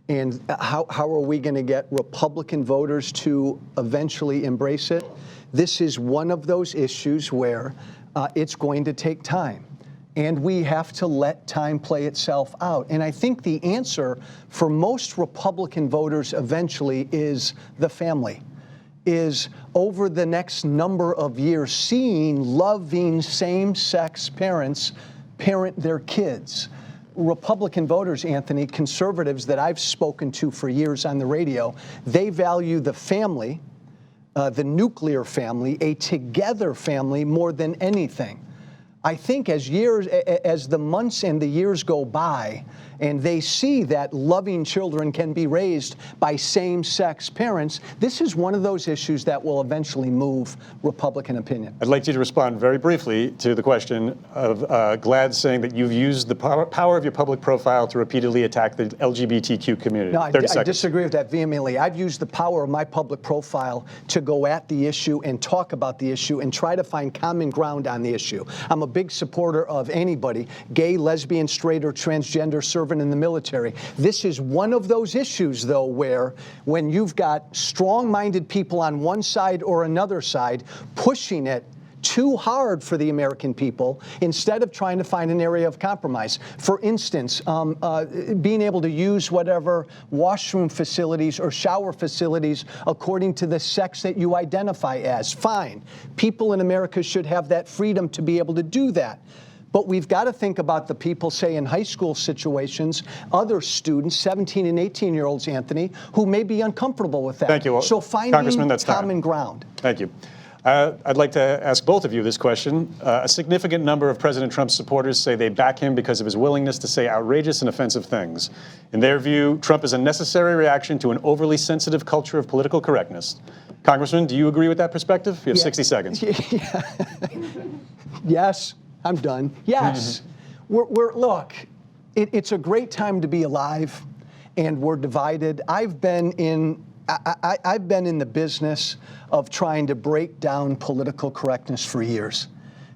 And how are we going to get Republican voters to eventually embrace it? This is one of those issues where it's going to take time. And we have to let time play itself out. And I think the answer for most Republican voters eventually is the family, is over the next number of years seeing loving same-sex parents parent their kids. Republican voters, Anthony, conservatives that I've spoken to for years on the radio, they value the family, the nuclear family, a together family more than anything. I think as the months and the years go by, and they see that loving children can be raised by same-sex parents, this is one of those issues that will eventually move Republican opinion. I'd like you to respond very briefly to the question of GLAAD saying that you've used the power of your public profile to repeatedly attack the LGBTQ community. No, I disagree with that vehemently. I've used the power of my public profile to go at the issue and talk about the issue and try to find common ground on the issue. I'm a big supporter of anybody, gay, lesbian, straight, or transgender, serving in the military. This is one of those issues, though, where when you've got strong-minded people on one side or another side pushing it too hard for the American people instead of trying to find an area of compromise. For instance, being able to use whatever washroom facilities or shower facilities according to the sex that you identify as. Fine. People in America should have that freedom to be able to do that. But we've got to think about the people, say, in high school situations, other students, 17 and 18-year-olds, Anthony, who may be uncomfortable with that. Thank you. So finding common ground. Thank you. I'd like to ask both of you this question. A significant number of President Trump's supporters say they back him because of his willingness to say outrageous and offensive things. In their view, Trump is a necessary reaction to an overly sensitive culture of political correctness. Congressman, do you agree with that perspective? You have 60 seconds. Yes. I'm done. Yes. Look, it's a great time to be alive, and we're divided. I've been in the business of trying to break down political correctness for years,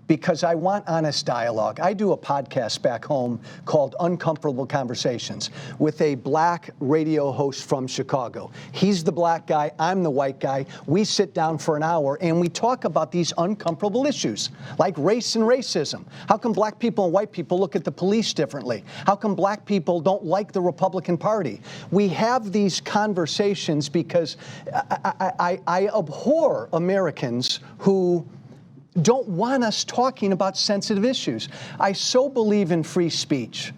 because I want honest dialogue. I do a podcast back home called Uncomfortable Conversations with a black radio host from Chicago. He's the black guy, I'm the white guy. We sit down for an hour and we talk about these uncomfortable issues like race and racism. How come black people and white people look at the police differently? How come black people don't like the Republican Party? We have these conversations because I abhor Americans who don't want us talking about sensitive issues. I so believe in free speech.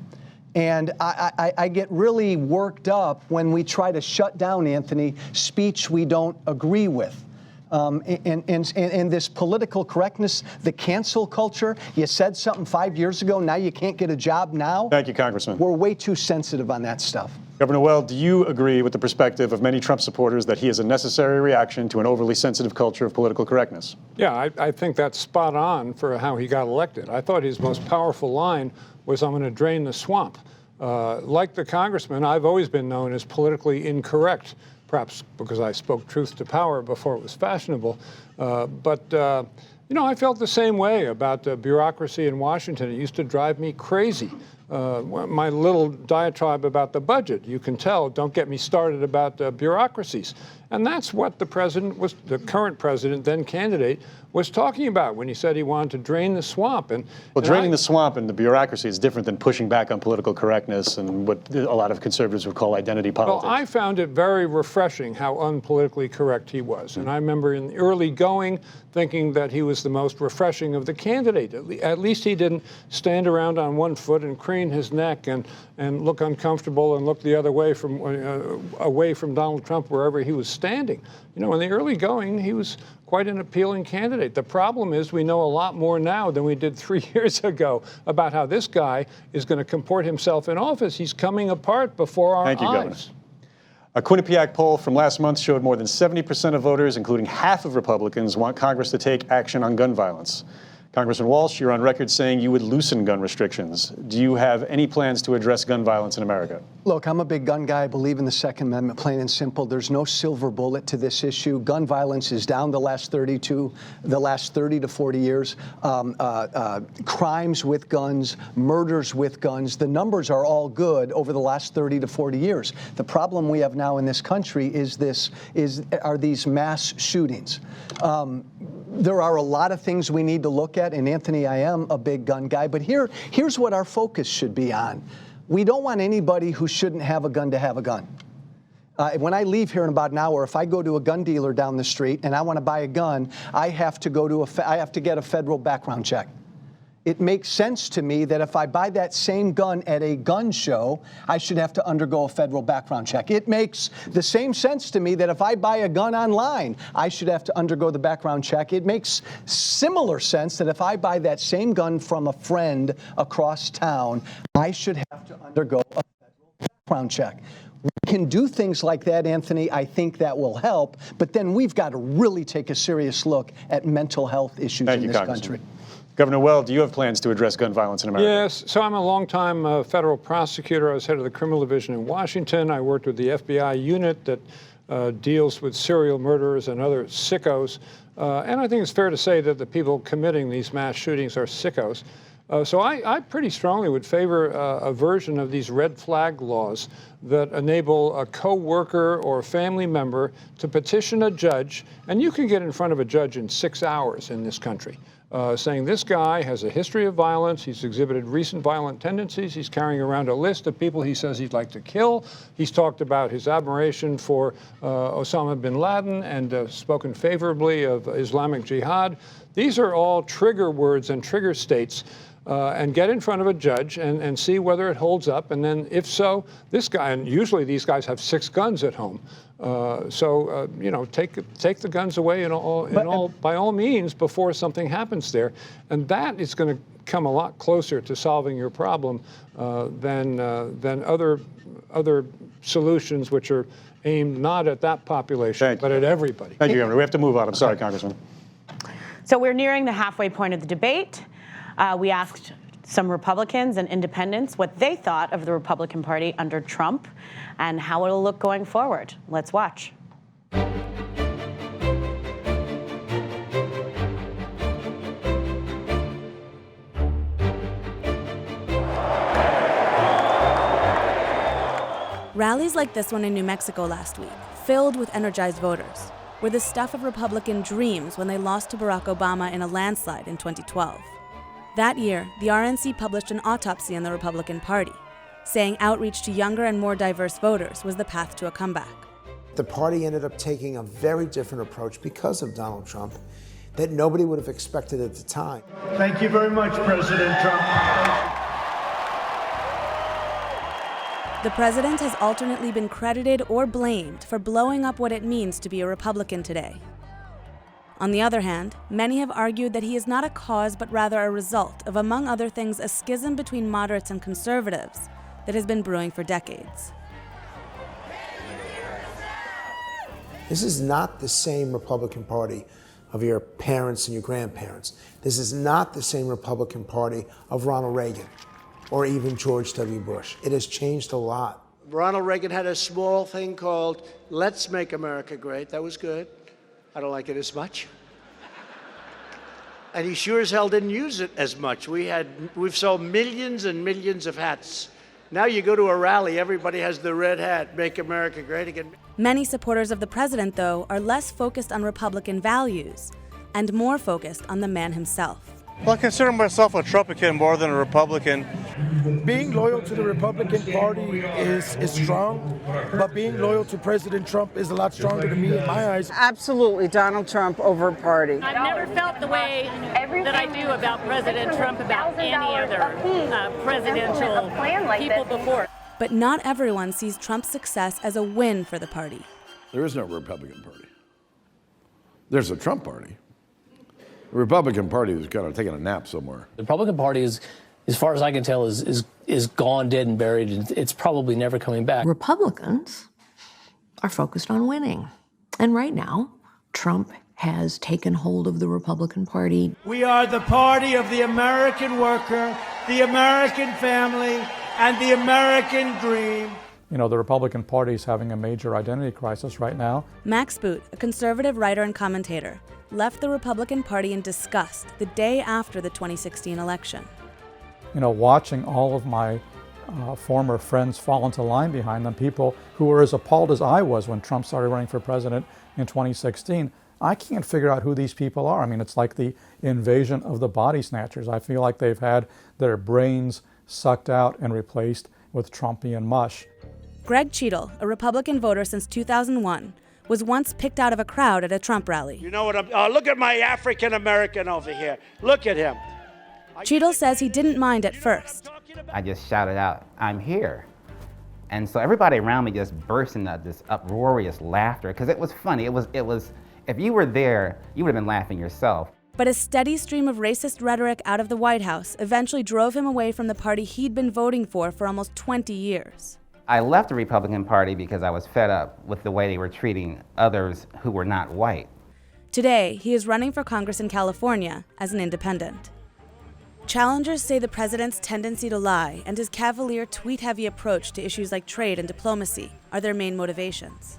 And I get really worked up when we try to shut down, Anthony, speech we don't agree with. And this political correctness, the cancel culture, you said something 5 years ago, now you can't get a job now. Thank you, Congressman. We're way too sensitive on that stuff. Governor Weld, do you agree with the perspective of many Trump supporters that he is a necessary reaction to an overly sensitive culture of political correctness? Yeah, I think that's spot on for how he got elected. I thought his most powerful line was, "I'm going to drain the swamp." Like the congressman, I've always been known as politically incorrect, perhaps because I spoke truth to power before it was fashionable. You know, I felt the same way about bureaucracy in Washington. It used to drive me crazy. My little diatribe about the budget, you can tell, don't get me started about bureaucracies. And that's what the current president, then candidate, was talking about when he said he wanted to drain the swamp. Well, draining the swamp and the bureaucracy is different than pushing back on political correctness and what a lot of conservatives would call identity politics. Well, I found it very refreshing how unpolitically correct he was. And I remember in the early going thinking that he was was the most refreshing of the candidates. At least he didn't stand around on one foot and crane his neck and look uncomfortable and look the other way from Donald Trump wherever he was standing. In the early going, he was quite an appealing candidate. The problem is we know a lot more now than we did 3 years ago about how this guy is going to comport himself in office. He's coming apart before our eyes. Thank you, Governor. A Quinnipiac poll from last month showed more than 70% of voters, including half of Republicans, want Congress to take action on gun violence. Congressman Walsh, you're on record saying you would loosen gun restrictions. Do you have any plans to address gun violence in America? Look, I'm a big gun guy. I believe in the Second Amendment, plain and simple. There's no silver bullet to this issue. Gun violence is down the last 30 to 40 years. Crimes with guns, murders with guns, the numbers are all good over the last 30 to 40 years. The problem we have now in this country are these mass shootings. There are a lot of things we need to look at, and Anthony, I am a big gun guy, but here's what our focus should be on. We don't want anybody who shouldn't have a gun to have a gun. When I leave here in about an hour, if I go to a gun dealer down the street and I want to buy a gun, I have to get a federal background check. It makes sense to me that if I buy that same gun at a gun show, I should have to undergo a federal background check. It makes the same sense to me that if I buy a gun online, I should have to undergo the background check. It makes similar sense that if I buy that same gun from a friend across town, I should have to undergo a federal background check. We can do things like that, Anthony. I think that will help. But then we've got to really take a serious look at mental health issues in this country. Governor Weld, do you have plans to address gun violence in America? Yes. So I'm a longtime federal prosecutor. I was head of the criminal division in Washington. I worked with the FBI unit that deals with serial murderers and other sickos. And I think it's fair to say that the people committing these mass shootings are sickos. So I pretty strongly would favor a version of these red flag laws that enable a co-worker or a family member to petition a judge, and you can get in front of a judge in 6 hours in this country, saying this guy has a history of violence, he's exhibited recent violent tendencies, he's carrying around a list of people he says he'd like to kill, he's talked about his admiration for Osama bin Laden and spoken favorably of Islamic Jihad. These are all trigger words and trigger states. And get in front of a judge and see whether it holds up. And then if so, this guy, and usually these guys have 6 guns at home. Take the guns away by all means before something happens there. And that is going to come a lot closer to solving your problem than other solutions which are aimed not at that population, but at everybody. Thank you, Governor. We have to move on. I'm sorry, Congressman. So we're nearing the halfway point of the debate. We asked some Republicans and independents what they thought of the Republican Party under Trump and how it'll look going forward. Let's watch. Rallies like this one in New Mexico last week, filled with energized voters, were the stuff of Republican dreams when they lost to Barack Obama in a landslide in 2012. That year, the RNC published an autopsy on the Republican Party, saying outreach to younger and more diverse voters was the path to a comeback. The party ended up taking a very different approach because of Donald Trump that nobody would have expected at the time. Thank you very much, President Trump. The president has alternately been credited or blamed for blowing up what it means to be a Republican today. On the other hand, many have argued that he is not a cause but rather a result of, among other things, a schism between moderates and conservatives that has been brewing for decades. This is not the same Republican Party of your parents and your grandparents. This is not the same Republican Party of Ronald Reagan or even George W. Bush. It has changed a lot. Ronald Reagan had a small thing called Let's Make America Great. That was good. I don't like it as much. And he sure as hell didn't use it as much. We've sold millions and millions of hats. Now you go to a rally, everybody has the red hat, Make America Great Again. Many supporters of the president, though, are less focused on Republican values and more focused on the man himself. Well, I consider myself a Trumpican more than a Republican. Being loyal to the Republican Party is strong, but being loyal to President Trump is a lot stronger to me in my eyes. Absolutely, Donald Trump over party. I've never felt the way that I do about President Trump about any other presidential people before. But not everyone sees Trump's success as a win for the party. There is no Republican Party. There's a Trump Party. The Republican Party is kind of taking a nap somewhere. The Republican Party is, as far as I can tell, is gone, dead, and buried. It's probably never coming back. Republicans are focused on winning. And right now, Trump has taken hold of the Republican Party. We are the party of the American worker, the American family, and the American dream. You know, the Republican Party is having a major identity crisis right now. Max Boot, a conservative writer and commentator, left the Republican Party in disgust the day after the 2016 election. You know, watching all of my former friends fall into line behind them, people who were as appalled as I was when Trump started running for president in 2016, I can't figure out who these people are. I mean, it's like the invasion of the body snatchers. I feel like they've had their brains sucked out and replaced with Trumpian mush. Greg Cheadle, a Republican voter since 2001, was once picked out of a crowd at a Trump rally. You know what? Look at my African American over here. Look at him. Cheadle says he didn't mind at first. I just shouted out, "I'm here." And so everybody around me just burst into this uproarious laughter because it was funny. It was, if you were there, you would have been laughing yourself. But a steady stream of racist rhetoric out of the White House eventually drove him away from the party he'd been voting for almost 20 years. I left the Republican Party because I was fed up with the way they were treating others who were not white. Today, he is running for Congress in California as an independent. Challengers say the president's tendency to lie and his cavalier, tweet-heavy approach to issues like trade and diplomacy are their main motivations.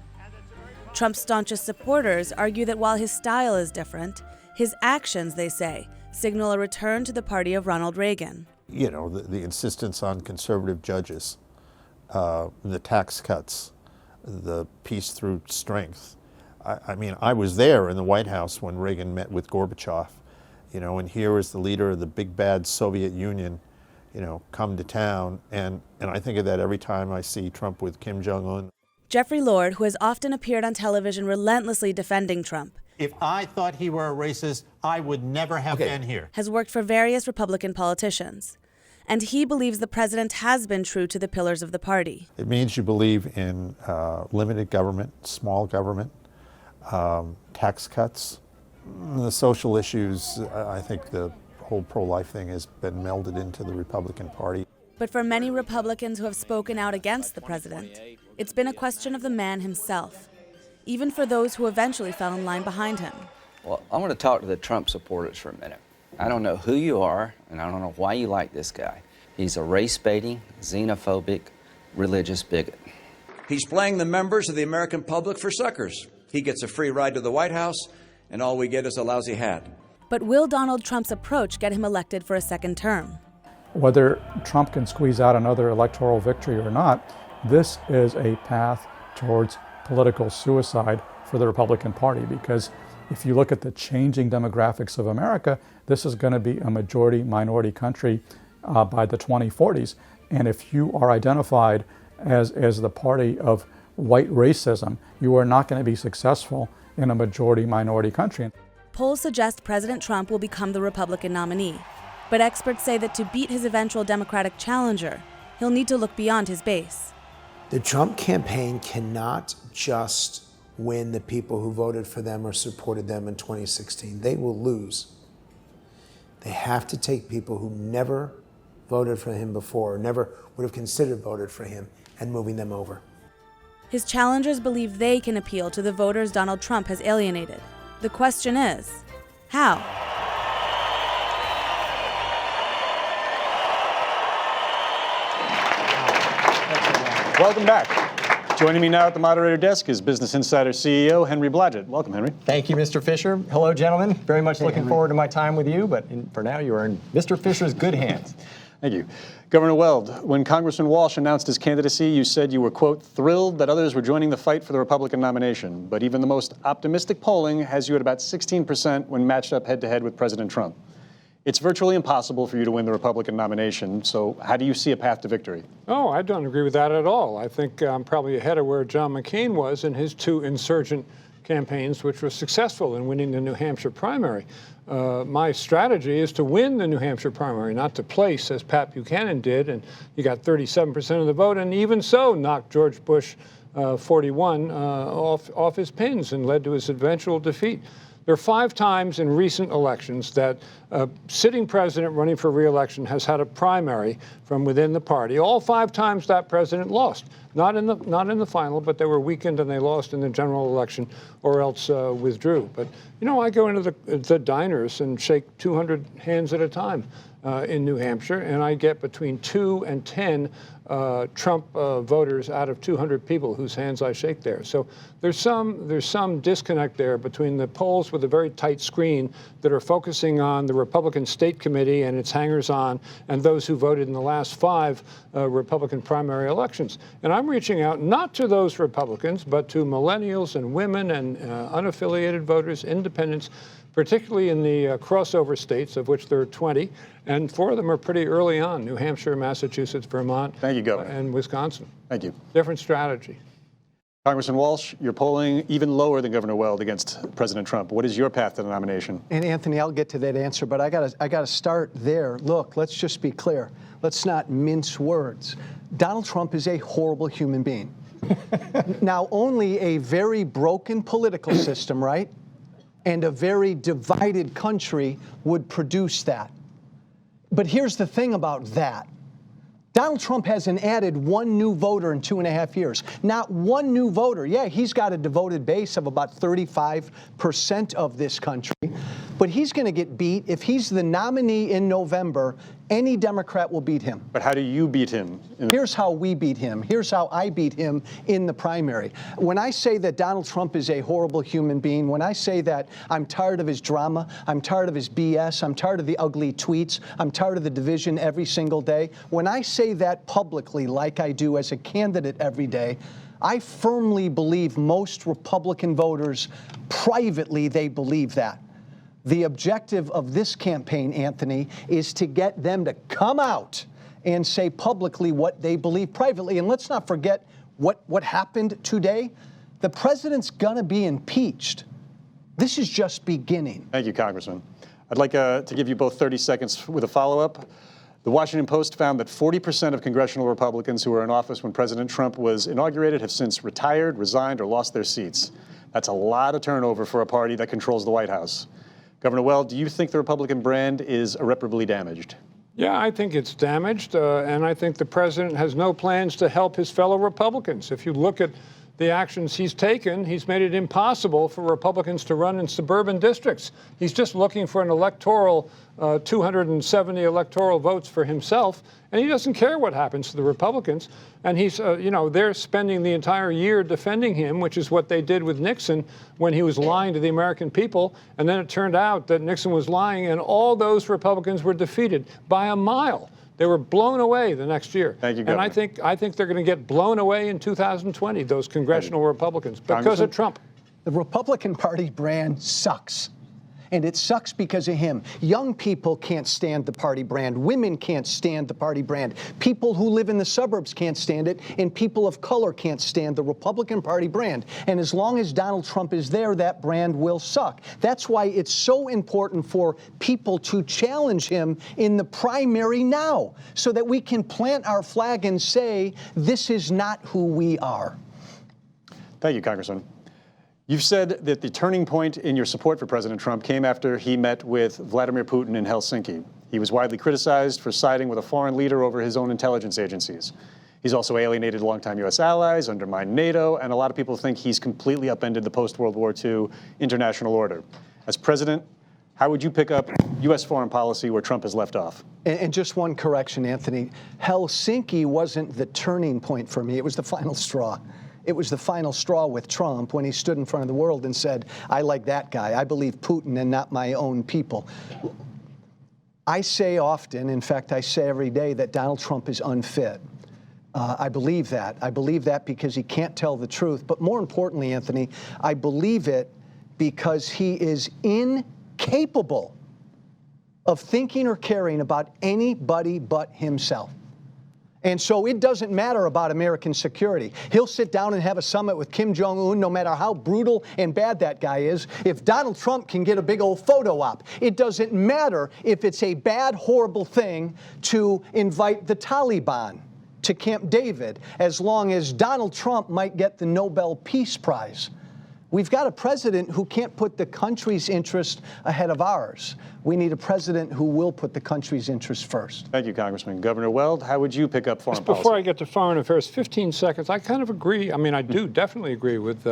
Trump's staunchest supporters argue that while his style is different, his actions, they say, signal a return to the party of Ronald Reagan. You know, the insistence on conservative judges, the tax cuts, the peace through strength. I mean, I was there in the White House when Reagan met with Gorbachev, you know, and here is the leader of the big bad Soviet Union, you know, come to town. And I think of that every time I see Trump with Kim Jong-un. Jeffrey Lord, who has often appeared on television relentlessly defending Trump, if I thought he were a racist, I would never have been here. Has worked for various Republican politicians. And he believes the president has been true to the pillars of the party. It means you believe in limited government, small government, tax cuts. The social issues, I think the whole pro-life thing has been melded into the Republican Party. But for many Republicans who have spoken out against the president, it's been a question of the man himself, even for those who eventually fell in line behind him. Well, I want to talk to the Trump supporters for a minute. I don't know who you are, and I don't know why you like this guy. He's a race-baiting, xenophobic, religious bigot. He's playing the members of the American public for suckers. He gets a free ride to the White House, and all we get is a lousy hat. But will Donald Trump's approach get him elected for a second term? Whether Trump can squeeze out another electoral victory or not, this is a path towards political suicide for the Republican Party, because if you look at the changing demographics of America, this is going to be a majority-minority country by the 2040s. And if you are identified as the party of white racism, you are not going to be successful in a majority-minority country. Polls suggest President Trump will become the Republican nominee. But experts say that to beat his eventual Democratic challenger, he'll need to look beyond his base. The Trump campaign cannot just win the people who voted for them or supported them in 2016. They will lose. They have to take people who never voted for him before, or never would have considered voted for him, and moving them over. His challengers believe they can appeal to the voters Donald Trump has alienated. The question is, how? Welcome back. Joining me now at the moderator desk is Business Insider CEO Henry Blodgett. Welcome, Henry. Thank you, Mr. Fisher. Hello, gentlemen. Very much looking forward to my time with you, but for now, you are in Mr. Fisher's good hands. Thank you. Governor Weld, when Congressman Walsh announced his candidacy, you said you were, quote, thrilled that others were joining the fight for the Republican nomination. But even the most optimistic polling has you at about 16% when matched up head-to-head with President Trump. It's virtually impossible for you to win the Republican nomination, so how do you see a path to victory? Oh, I don't agree with that at all. I think I'm probably ahead of where John McCain was in his 2 insurgent campaigns, which was successful in winning the New Hampshire primary. My strategy is to win the New Hampshire primary, not to place, as Pat Buchanan did, and he got 37% of the vote, and even so knocked George Bush 41 off his pins and led to his eventual defeat. There are 5 times in recent elections that a sitting president running for re-election has had a primary from within the party. All 5 times that president lost. Not in the final, but they were weakened and they lost in the general election or else withdrew. But, you know, I go into the diners and shake 200 hands at a time in New Hampshire, and I get between 2 and 10 Trump voters out of 200 people whose hands I shake there. So there's some disconnect there between the polls with a very tight screen that are focusing on the Republican State Committee and its hangers-on and those who voted in the last 5 Republican primary elections. And I'm reaching out not to those Republicans, but to millennials and women and unaffiliated voters, independents, particularly in the crossover states, of which there are 20, and 4 of them are pretty early on: New Hampshire, Massachusetts, Vermont, Thank you, Governor. And Wisconsin. Thank you. Different strategy. Congressman Walsh, you're polling even lower than Governor Weld against President Trump. What is your path to the nomination? And Anthony, I'll get to that answer, but I gotta start there. Look, let's just be clear. Let's not mince words. Donald Trump is a horrible human being. Now, only a very broken political system, right, and a very divided country would produce that. But here's the thing about that. Donald Trump hasn't added 1 new voter in 2.5 years. Not 1 new voter. Yeah, he's got a devoted base of about 35% of this country, but he's going to get beat. If he's the nominee in November, any Democrat will beat him. But how do you beat him? Here's how we beat him. Here's how I beat him in the primary. When I say that Donald Trump is a horrible human being, when I say that I'm tired of his drama, I'm tired of his BS, I'm tired of the ugly tweets, I'm tired of the division every single day, when I say that publicly like I do as a candidate every day, I firmly believe most Republican voters, privately, they believe that. The objective of this campaign, Anthony, is to get them to come out and say publicly what they believe privately. And let's not forget what happened today. The president's going to be impeached. This is just beginning. Thank you, Congressman. I'd like to give you both 30 seconds with a follow-up. The Washington Post found that 40% of congressional Republicans who were in office when President Trump was inaugurated have since retired, resigned, or lost their seats. That's a lot of turnover for a party that controls the White House. Governor Weld, do you think the Republican brand is irreparably damaged? Yeah, I think it's damaged, and I think the president has no plans to help his fellow Republicans. If you look at the actions he's taken, he's made it impossible for Republicans to run in suburban districts. He's just looking for an electoral, 270 electoral votes for himself, and he doesn't care what happens to the Republicans. And he's, they're spending the entire year defending him, which is what they did with Nixon when he was lying to the American people. And then it turned out that Nixon was lying, and all those Republicans were defeated by a mile. They were blown away the next year. Thank you, Governor. And I think they're going to get blown away in 2020, those congressional Republicans, because of Trump. The Republican Party brand sucks. And it sucks because of him. Young people can't stand the party brand. Women can't stand the party brand. People who live in the suburbs can't stand it. And people of color can't stand the Republican Party brand. And as long as Donald Trump is there, that brand will suck. That's why it's so important for people to challenge him in the primary now, so that we can plant our flag and say, this is not who we are. Thank you, Congressman. You've said that the turning point in your support for President Trump came after he met with Vladimir Putin in Helsinki. He was widely criticized for siding with a foreign leader over his own intelligence agencies. He's also alienated longtime U.S. allies, undermined NATO, and a lot of people think he's completely upended the post-World War II international order. As president, how would you pick up U.S. foreign policy where Trump has left off? And just one correction, Anthony. Helsinki wasn't the turning point for me. It was the final straw. It was the final straw with Trump when he stood in front of the world and said, I like that guy. I believe Putin and not my own people. I say often, in fact, I say every day, that Donald Trump is unfit. I believe that. I believe that because he can't tell the truth. But more importantly, Anthony, I believe it because he is incapable of thinking or caring about anybody but himself. And so it doesn't matter about American security. He'll sit down and have a summit with Kim Jong-un, no matter how brutal and bad that guy is. If Donald Trump can get a big old photo op, it doesn't matter if it's a bad, horrible thing to invite the Taliban to Camp David, as long as Donald Trump might get the Nobel Peace Prize. We've got a president who can't put the country's interest ahead of ours. We need a president who will put the country's interest first. Thank you, Congressman. Governor Weld, how would you pick up foreign policy? Before I get to foreign affairs, 15 seconds. I kind of agree. I mean, I do definitely agree with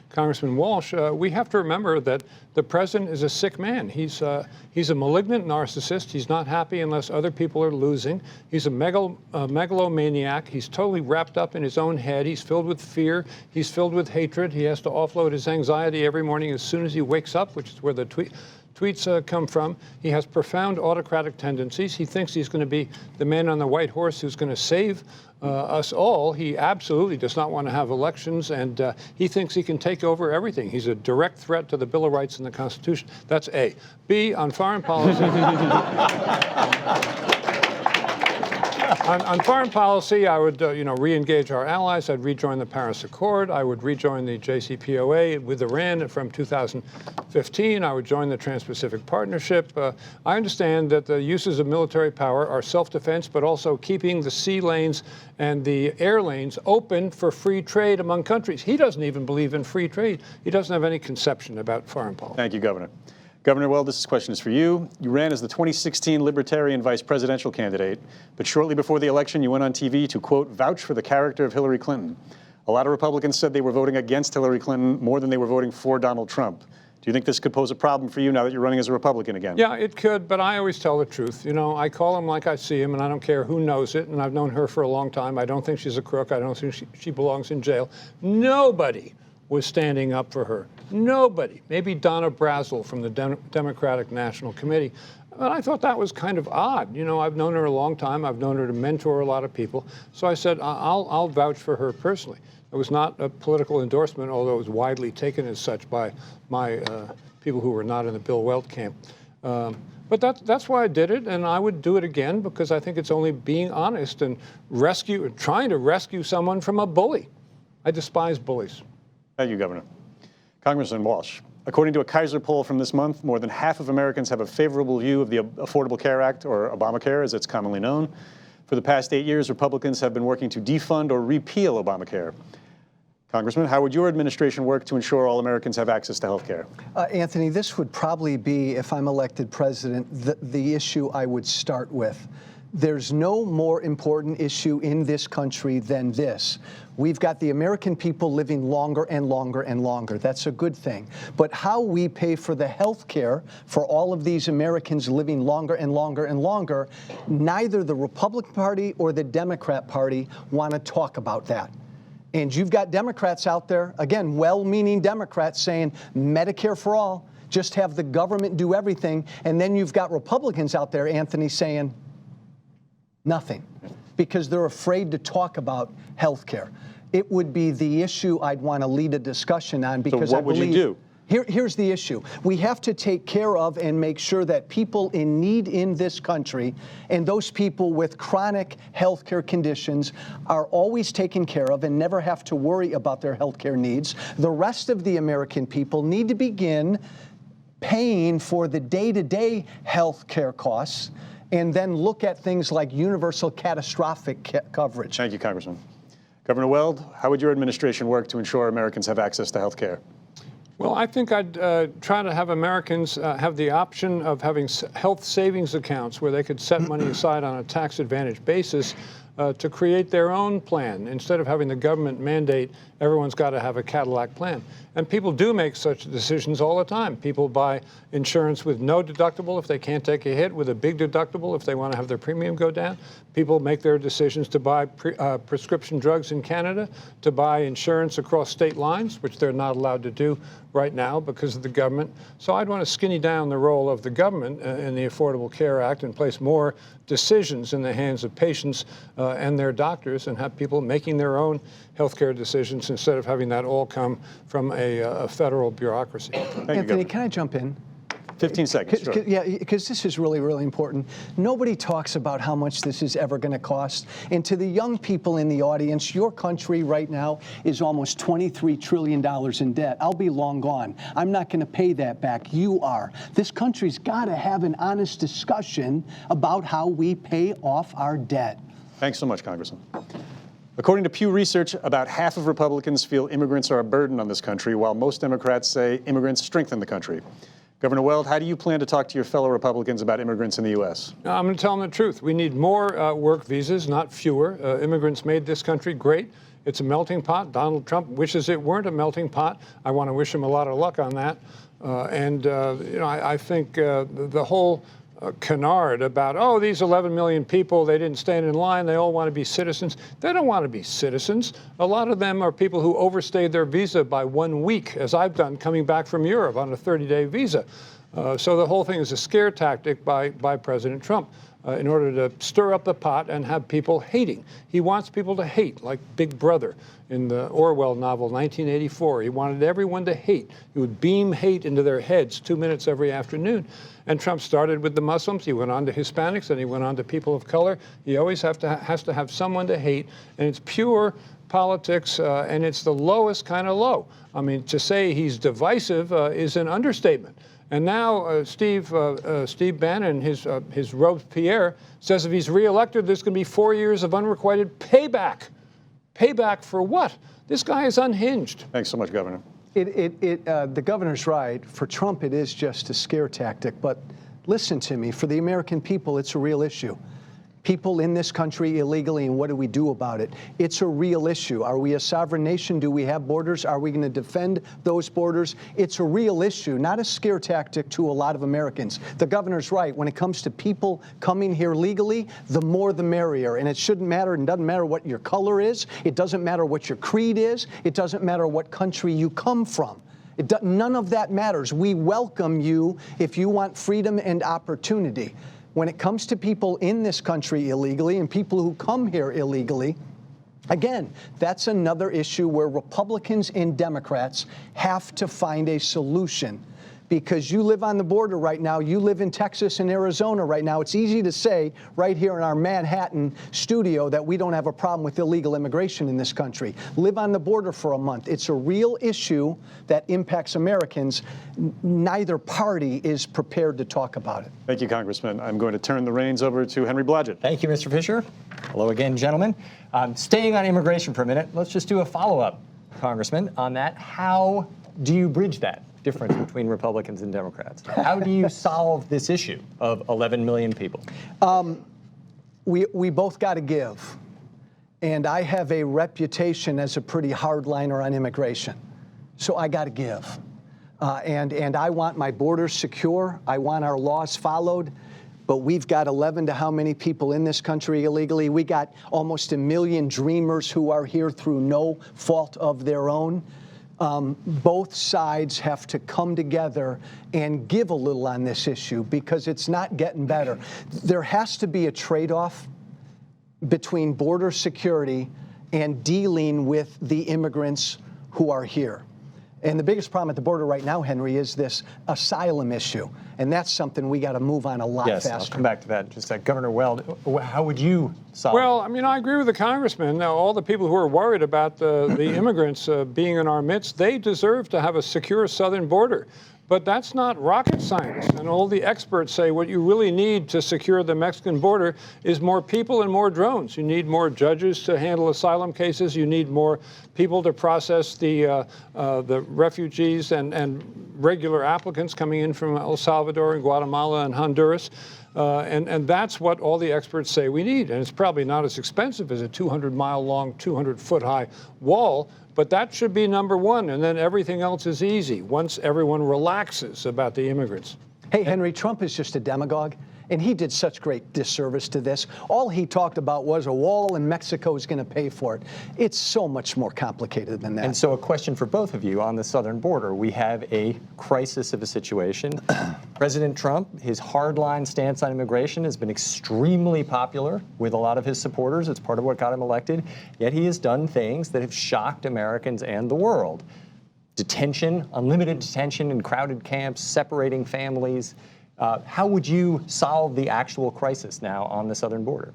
Congressman Walsh. We have to remember that the president is a sick man. He's a malignant narcissist. He's not happy unless other people are losing. He's a megalomaniac. He's totally wrapped up in his own head. He's filled with fear. He's filled with hatred. He has to offload his anxiety every morning as soon as he wakes up, which is where the tweets come from. He has profound autocratic tendencies. He thinks he's going to be the man on the white horse who's going to save us all. He absolutely does not want to have elections, and he thinks he can take over everything. He's a direct threat to the Bill of Rights and the Constitution. That's A. B, on foreign policy. On foreign policy, I would, re-engage our allies. I'd rejoin the Paris Accord. I would rejoin the JCPOA with Iran from 2015. I would join the Trans-Pacific Partnership. I understand that the uses of military power are self-defense, but also keeping the sea lanes and the air lanes open for free trade among countries. He doesn't even believe in free trade. He doesn't have any conception about foreign policy. Thank you, Governor. Governor Weld, this question is for you. You ran as the 2016 Libertarian vice presidential candidate, but shortly before the election, you went on TV to, quote, vouch for the character of Hillary Clinton. A lot of Republicans said they were voting against Hillary Clinton more than they were voting for Donald Trump. Do you think this could pose a problem for you now that you're running as a Republican again? Yeah, it could, but I always tell the truth. You know, I call him like I see him, and I don't care who knows it, and I've known her for a long time. I don't think she's a crook. I don't think she belongs in jail. Nobody was standing up for her. Nobody. Maybe Donna Brazil from the Democratic National Committee. But I thought that was kind of odd. You know, I've known her a long time. I've known her to mentor a lot of people. So I said, I'll vouch for her personally. It was not a political endorsement, although it was widely taken as such by my people who were not in the Bill Weld camp. But that's why I did it, and I would do it again because I think it's only being honest and trying to rescue someone from a bully. I despise bullies. Thank you, Governor. Congressman Walsh, according to a Kaiser poll from this month, more than half of Americans have a favorable view of the Affordable Care Act, or Obamacare as it's commonly known. For the past 8 years, Republicans have been working to defund or repeal Obamacare. Congressman, how would your administration work to ensure all Americans have access to health care? Anthony, this would probably be, if I'm elected president, the issue I would start with. There's no more important issue in this country than this. We've got the American people living longer and longer and longer. That's a good thing. But how we pay for the health care for all of these Americans living longer and longer and longer, neither the Republican Party or the Democrat Party want to talk about that. And you've got Democrats out there, again, well-meaning Democrats saying Medicare for all, just have the government do everything. And then you've got Republicans out there, Anthony, saying nothing, because they're afraid to talk about health care. It would be the issue I'd want to lead a discussion on, because so what would you do? Here's the issue. We have to take care of and make sure that people in need in this country and those people with chronic health care conditions are always taken care of and never have to worry about their health care needs. The rest of the American people need to begin paying for the day-to-day health care costs and then look at things like universal catastrophic coverage. Thank you, Congressman. Governor Weld, how would your administration work to ensure Americans have access to health care? Well, I think I'd try to have Americans have the option of having health savings accounts where they could set money aside on a tax advantage basis to create their own plan instead of having the government mandate everyone's got to have a Cadillac plan. And people do make such decisions all the time. People buy insurance with no deductible if they can't take a hit, with a big deductible if they want to have their premium go down. People make their decisions to buy prescription drugs in Canada, to buy insurance across state lines, which they're not allowed to do right now because of the government. So I'd want to skinny down the role of the government in the Affordable Care Act and place more decisions in the hands of patients and their doctors, and have people making their own healthcare decisions instead of having that all come from a federal bureaucracy. Anthony, can I jump in? 15 seconds, sure. Yeah, because this is really, really important. Nobody talks about how much this is ever going to cost. And to the young people in the audience, your country right now is almost $23 trillion in debt. I'll be long gone. I'm not going to pay that back. You are. This country's got to have an honest discussion about how we pay off our debt. Thanks so much, Congressman. According to Pew Research, about half of Republicans feel immigrants are a burden on this country, while most Democrats say immigrants strengthen the country. Governor Weld, how do you plan to talk to your fellow Republicans about immigrants in the U.S.? I'm going to tell them the truth. We need more work visas, not fewer. Immigrants made this country great. It's a melting pot. Donald Trump wishes it weren't a melting pot. I want to wish him a lot of luck on that. I think the whole canard about, oh, these 11 million people, they didn't stand in line, they all want to be citizens. They don't want to be citizens. A lot of them are people who overstayed their visa by 1 week, as I've done coming back from Europe on a 30-day visa. So the whole thing is a scare tactic by President Trump in order to stir up the pot and have people hating. He wants people to hate, like Big Brother in the Orwell novel, 1984. He wanted everyone to hate. He would beam hate into their heads 2 minutes every afternoon. And Trump started with the Muslims. He went on to Hispanics, and he went on to people of color. He always has to have someone to hate, and it's pure politics, and it's the lowest kind of low. I mean, to say he's divisive is an understatement. And now Steve Bannon, his Robespierre, says if he's reelected, there's going to be 4 years of unrequited payback. Payback for what? This guy is unhinged. Thanks so much, Governor. The governor's right. For Trump, it is just a scare tactic. But listen to me. For the American people, it's a real issue. People in this country illegally, and what do we do about it? It's a real issue. Are we a sovereign nation? Do we have borders? Are we going to defend those borders? It's a real issue, not a scare tactic to a lot of Americans. The governor's right. When it comes to people coming here legally, the more the merrier. And it shouldn't matter, and doesn't matter what your color is. It doesn't matter what your creed is. It doesn't matter what country you come from. None of that matters. We welcome you if you want freedom and opportunity. When it comes to people in this country illegally and people who come here illegally, again, that's another issue where Republicans and Democrats have to find a solution. Because you live on the border right now, you live in Texas and Arizona right now. It's easy to say right here in our Manhattan studio that we don't have a problem with illegal immigration in this country. Live on the border for a month. It's a real issue that impacts Americans. Neither party is prepared to talk about it. Thank you, Congressman. I'm going to turn the reins over to Henry Blodgett. Thank you, Mr. Fisher. Hello again, gentlemen. Staying on immigration for a minute, let's just do a follow-up, Congressman, on that. How do you bridge that difference between Republicans and Democrats? How do you solve this issue of 11 million people? We both got to give. And I have a reputation as a pretty hardliner on immigration. So I got to give. And I want my borders secure. I want our laws followed. But we've got 11 to how many people in this country illegally? We got almost 1 million dreamers who are here through no fault of their own. Both sides have to come together and give a little on this issue because it's not getting better. There has to be a trade-off between border security and dealing with the immigrants who are here. And the biggest problem at the border right now, Henry, is this asylum issue. And that's something we got to move on a lot faster. I'll come back to that. Just that, Governor Weld, how would you solve it? Well, I mean, I agree with the congressman. Now, all the people who are worried about the immigrants being in our midst, they deserve to have a secure southern border. But that's not rocket science. And all the experts say what you really need to secure the Mexican border is more people and more drones. You need more judges to handle asylum cases. You need more people to process the refugees and regular applicants coming in from El Salvador and Guatemala and Honduras. And that's what all the experts say we need. And it's probably not as expensive as a 200-mile long, 200-foot-high wall, but that should be number one, and then everything else is easy once everyone relaxes about the immigrants. Hey, Henry, Trump is just a demagogue, and he did such great disservice to this. All he talked about was a wall, and Mexico is going to pay for it. It's so much more complicated than that. And so a question for both of you on the southern border. We have a crisis of a situation. President Trump, his hardline stance on immigration has been extremely popular with a lot of his supporters. It's part of what got him elected. Yet he has done things that have shocked Americans and the world. detention, unlimited detention in crowded camps, separating families. How would you solve the actual crisis now on the southern border?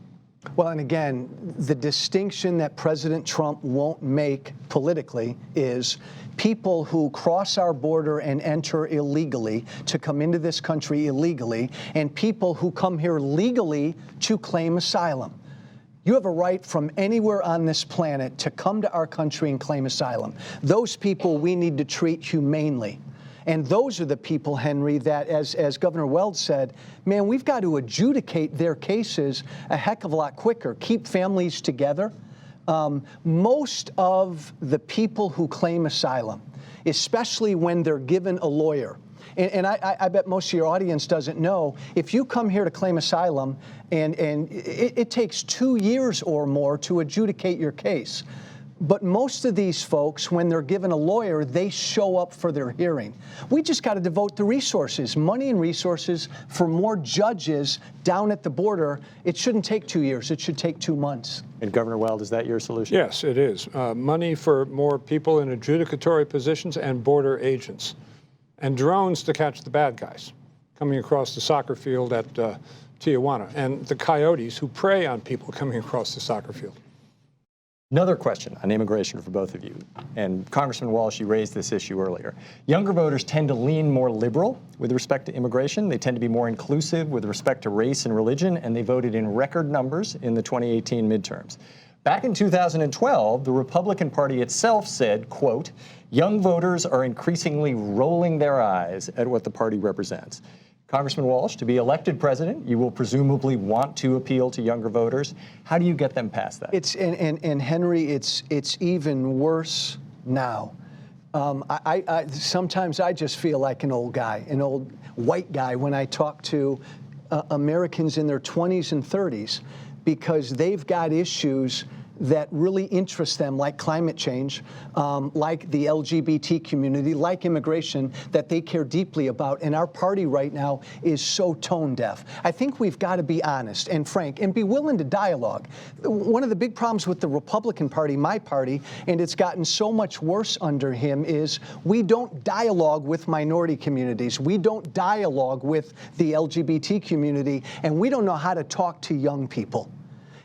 Well, and again, the distinction that President Trump won't make politically is people who cross our border and enter illegally to come into this country illegally, and people who come here legally to claim asylum. You have a right from anywhere on this planet to come to our country and claim asylum. Those people we need to treat humanely. And those are the people, Henry, that, as Governor Weld said, man, we've got to adjudicate their cases a heck of a lot quicker, keep families together. Most of the people who claim asylum, especially when they're given a lawyer, and I bet most of your audience doesn't know, if you come here to claim asylum and it takes 2 years or more to adjudicate your case. But most of these folks, when they're given a lawyer, they show up for their hearing. We just got to devote the resources, money and resources, for more judges down at the border. It shouldn't take 2 years. It should take 2 months. And Governor Weld, is that your solution? Yes, it is. Money for more people in adjudicatory positions and border agents. And drones to catch the bad guys coming across the soccer field at Tijuana, and the coyotes who prey on people coming across the soccer field. Another question on immigration for both of you, and Congressman Walsh, you raised this issue earlier. Younger voters tend to lean more liberal with respect to immigration. They tend to be more inclusive with respect to race and religion, and they voted in record numbers in the 2018 midterms. Back in 2012, the Republican Party itself said, quote, young voters are increasingly rolling their eyes at what the party represents. Congressman Walsh, to be elected president, you will presumably want to appeal to younger voters. How do you get them past that? And Henry, it's even worse now. Sometimes I just feel like an old guy, an old white guy, when I talk to Americans in their 20s and 30s, because they've got issues that really interest them, like climate change, like the LGBT community, like immigration, that they care deeply about. And our party right now is so tone deaf. I think we've got to be honest and frank and be willing to dialogue. One of the big problems with the Republican Party, my party, and it's gotten so much worse under him, is we don't dialogue with minority communities. We don't dialogue with the LGBT community, and we don't know how to talk to young people.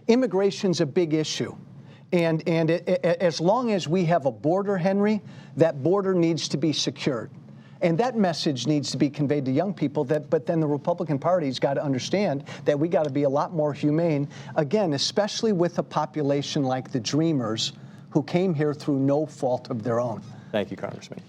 Immigration's a big issue. And as long as we have a border, Henry, that border needs to be secured. And that message needs to be conveyed to young people, but then the Republican Party's got to understand that we got to be a lot more humane, again, especially with a population like the Dreamers who came here through no fault of their own. Thank you, Congressman.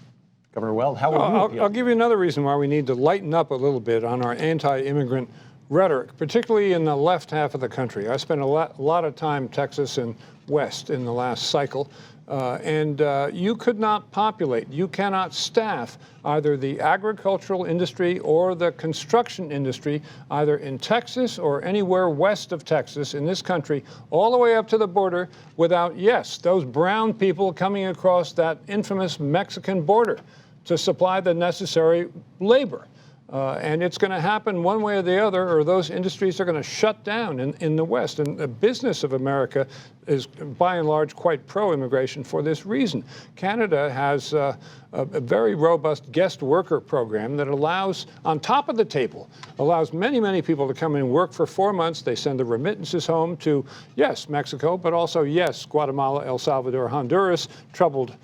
Governor Weld, how will you appeal? I'll give you another reason why we need to lighten up a little bit on our anti-immigrant rhetoric, particularly in the left half of the country. I spent a lot of time in Texas and West in the last cycle, and you could not populate, you cannot staff either the agricultural industry or the construction industry, either in Texas or anywhere west of Texas in this country, all the way up to the border without, yes, those brown people coming across that infamous Mexican border to supply the necessary labor. And it's going to happen one way or the other, or those industries are going to shut down in the West. And the business of America is, by and large, quite pro-immigration for this reason. Canada has a very robust guest worker program that allows, on top of the table, allows many, many people to come and work for 4 months. They send the remittances home to, yes, Mexico, but also, yes, Guatemala, El Salvador, Honduras, troubled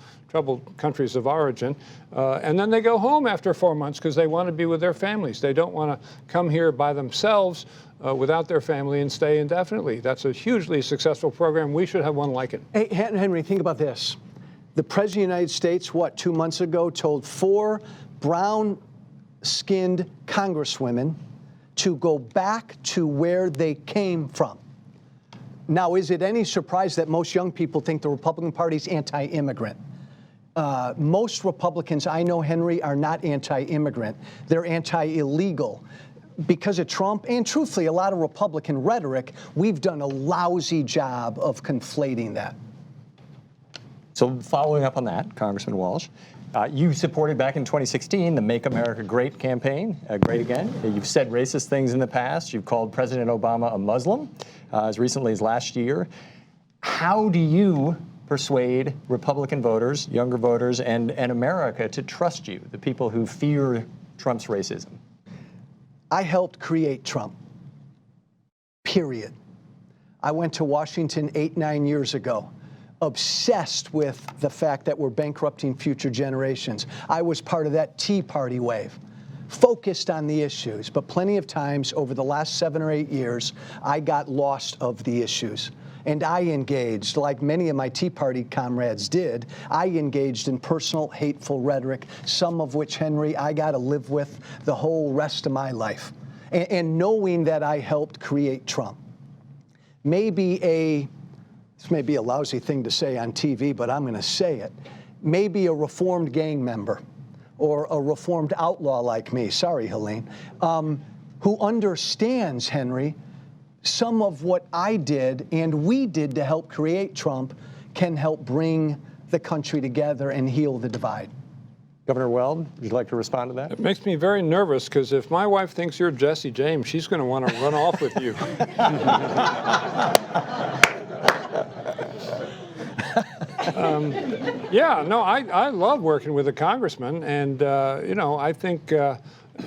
countries of origin, and then they go home after 4 months because they want to be with their families. They don't want to come here by themselves without their family and stay indefinitely. That's a hugely successful program. We should have one like it. Hey, Henry, think about this. The President of the United States, 2 months ago, told 4 brown-skinned congresswomen to go back to where they came from. Now, is it any surprise that most young people think the Republican Party's anti-immigrant? Most Republicans I know, Henry, are not anti-immigrant. They're anti-illegal. Because of Trump, and truthfully, a lot of Republican rhetoric, we've done a lousy job of conflating that. So following up on that, Congressman Walsh, you supported back in 2016 the Make America Great campaign, Great Again. You've said racist things in the past. You've called President Obama a Muslim as recently as last year. How do you persuade Republican voters, younger voters, and America to trust you, the people who fear Trump's racism? I helped create Trump, period. I went to Washington 8-9 years ago, obsessed with the fact that we're bankrupting future generations. I was part of that Tea Party wave, focused on the issues, but plenty of times over the last 7 or 8 years, I got lost of the issues. And I engaged, like many of my Tea Party comrades did, I engaged in personal, hateful rhetoric, some of which, Henry, I got to live with the whole rest of my life. And knowing that I helped create Trump. This may be a lousy thing to say on TV, but I'm going to say it. Maybe a reformed gang member or a reformed outlaw like me, sorry, Helene, who understands, Henry, some of what I did and we did to help create Trump can help bring the country together and heal the divide. Governor Weld, would you like to respond to that? It makes me very nervous because if my wife thinks you're Jesse James, she's going to want to run off with you. I love working with a congressman, and I think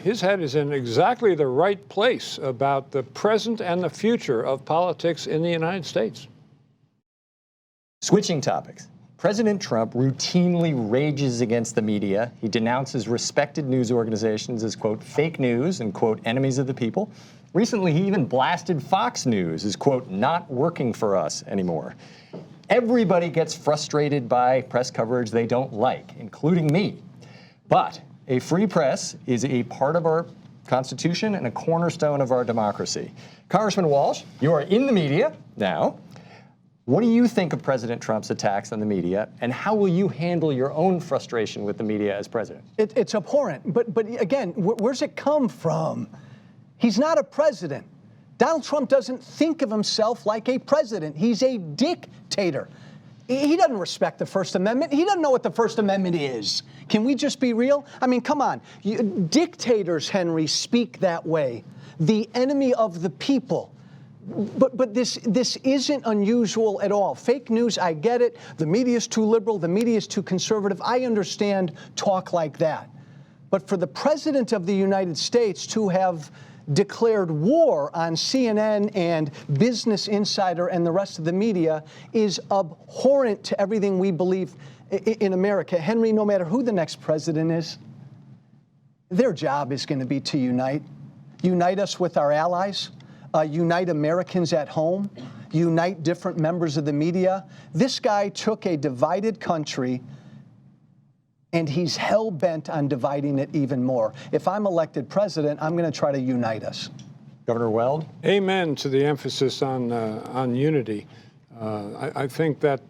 his head is in exactly the right place about the present and the future of politics in the United States. Switching topics. President Trump routinely rages against the media. He denounces respected news organizations as, quote, fake news and, quote, enemies of the people. Recently, he even blasted Fox News as, quote, not working for us anymore. Everybody gets frustrated by press coverage they don't like, including me. But a free press is a part of our Constitution and a cornerstone of our democracy. Congressman Walsh, you are in the media now. What do you think of President Trump's attacks on the media, and how will you handle your own frustration with the media as president? It's abhorrent, but again, where's it come from? He's not a president. Donald Trump doesn't think of himself like a president. He's a dictator. He doesn't respect the First Amendment. He doesn't know what the First Amendment is. Can we just be real? I mean, come on. Dictators, Henry, speak that way. The enemy of the people. But this isn't unusual at all. Fake news, I get it. The media is too liberal. The media is too conservative. I understand talk like that. But for the President of the United States to have declared war on CNN and Business Insider and the rest of the media is abhorrent to everything we believe in America. Henry, no matter who the next president is, their job is going to be to unite. Unite us with our allies. Unite Americans at home. Unite different members of the media. This guy took a divided country and he's hell-bent on dividing it even more. If I'm elected president, I'm going to try to unite us. Governor Weld? Amen to the emphasis on unity. I think that,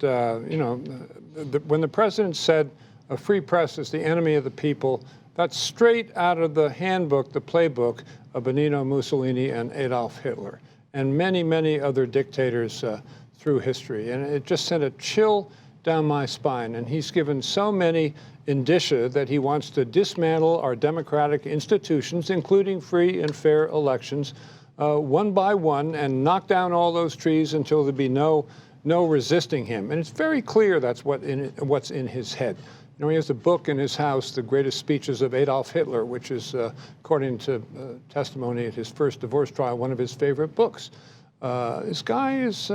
when the president said a free press is the enemy of the people, that's straight out of the handbook, the playbook of Benito Mussolini and Adolf Hitler and many, many other dictators through history. And it just sent a chill down my spine. And he's given so many indicia that he wants to dismantle our democratic institutions, including free and fair elections, one by one, and knock down all those trees until there be no resisting him. And it's very clear that's what's in his head. You know, he has a book in his house, The Greatest Speeches of Adolf Hitler, which is, according to testimony at his first divorce trial, one of his favorite books. This guy is,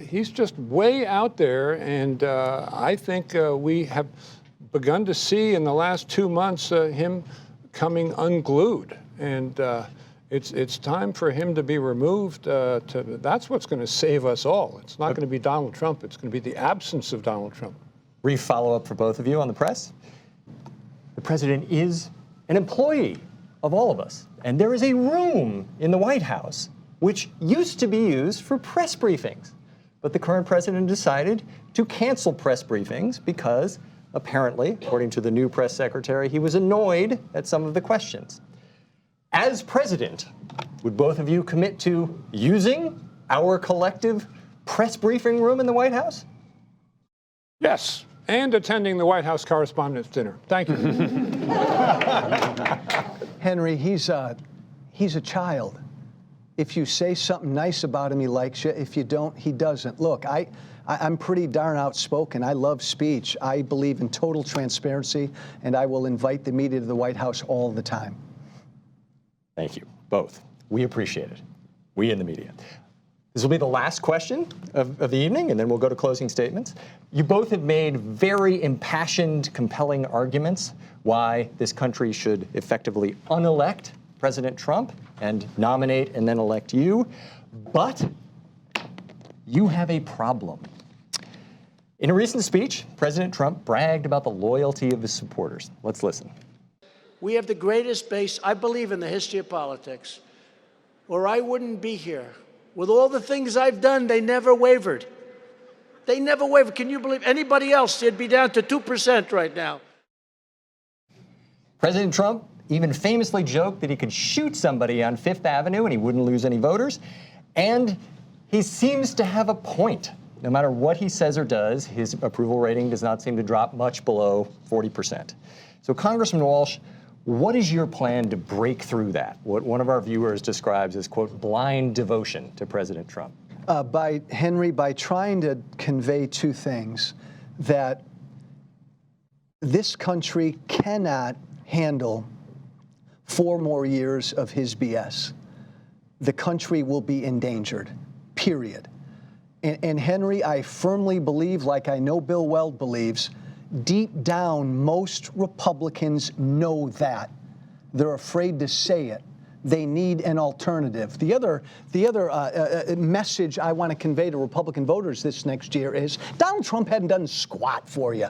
he's just way out there, and I think we have begun to see in the last 2 months him coming unglued. And it's time for him to be removed. That's what's going to save us all. It's not going to be Donald Trump. It's going to be the absence of Donald Trump. Brief follow-up for both of you on the press. The president is an employee of all of us. And there is a room in the White House which used to be used for press briefings. But the current president decided to cancel press briefings because, apparently, according to the new press secretary, he was annoyed at some of the questions. As president, would both of you commit to using our collective press briefing room in the White House? Yes, and attending the White House Correspondents' Dinner. Thank you. Henry, he's a child. If you say something nice about him, he likes you. If you don't, he doesn't. Look, I I'm pretty darn outspoken. I love speech. I believe in total transparency, and I will invite the media to the White House all the time. Thank you, both. We appreciate it. We in the media. This will be the last question of the evening, and then we'll go to closing statements. You both have made very impassioned, compelling arguments why this country should effectively unelect President Trump and nominate and then elect you. But you have a problem. In a recent speech, President Trump bragged about the loyalty of his supporters. Let's listen. We have the greatest base, I believe, in the history of politics, or I wouldn't be here. With all the things I've done, they never wavered. They never wavered. Can you believe anybody else? They'd be down to 2% right now. President Trump even famously joked that he could shoot somebody on Fifth Avenue and he wouldn't lose any voters. And he seems to have a point. No matter what he says or does, his approval rating does not seem to drop much below 40%. So Congressman Walsh, what is your plan to break through that? What one of our viewers describes as, quote, blind devotion to President Trump. By trying to convey two things, that this country cannot handle 4 more years of his BS. The country will be endangered, period. And Henry, I firmly believe, like I know Bill Weld believes, deep down, most Republicans know that. They're afraid to say it. They need an alternative. The other message I want to convey to Republican voters this next year is Donald Trump hadn't done squat for you.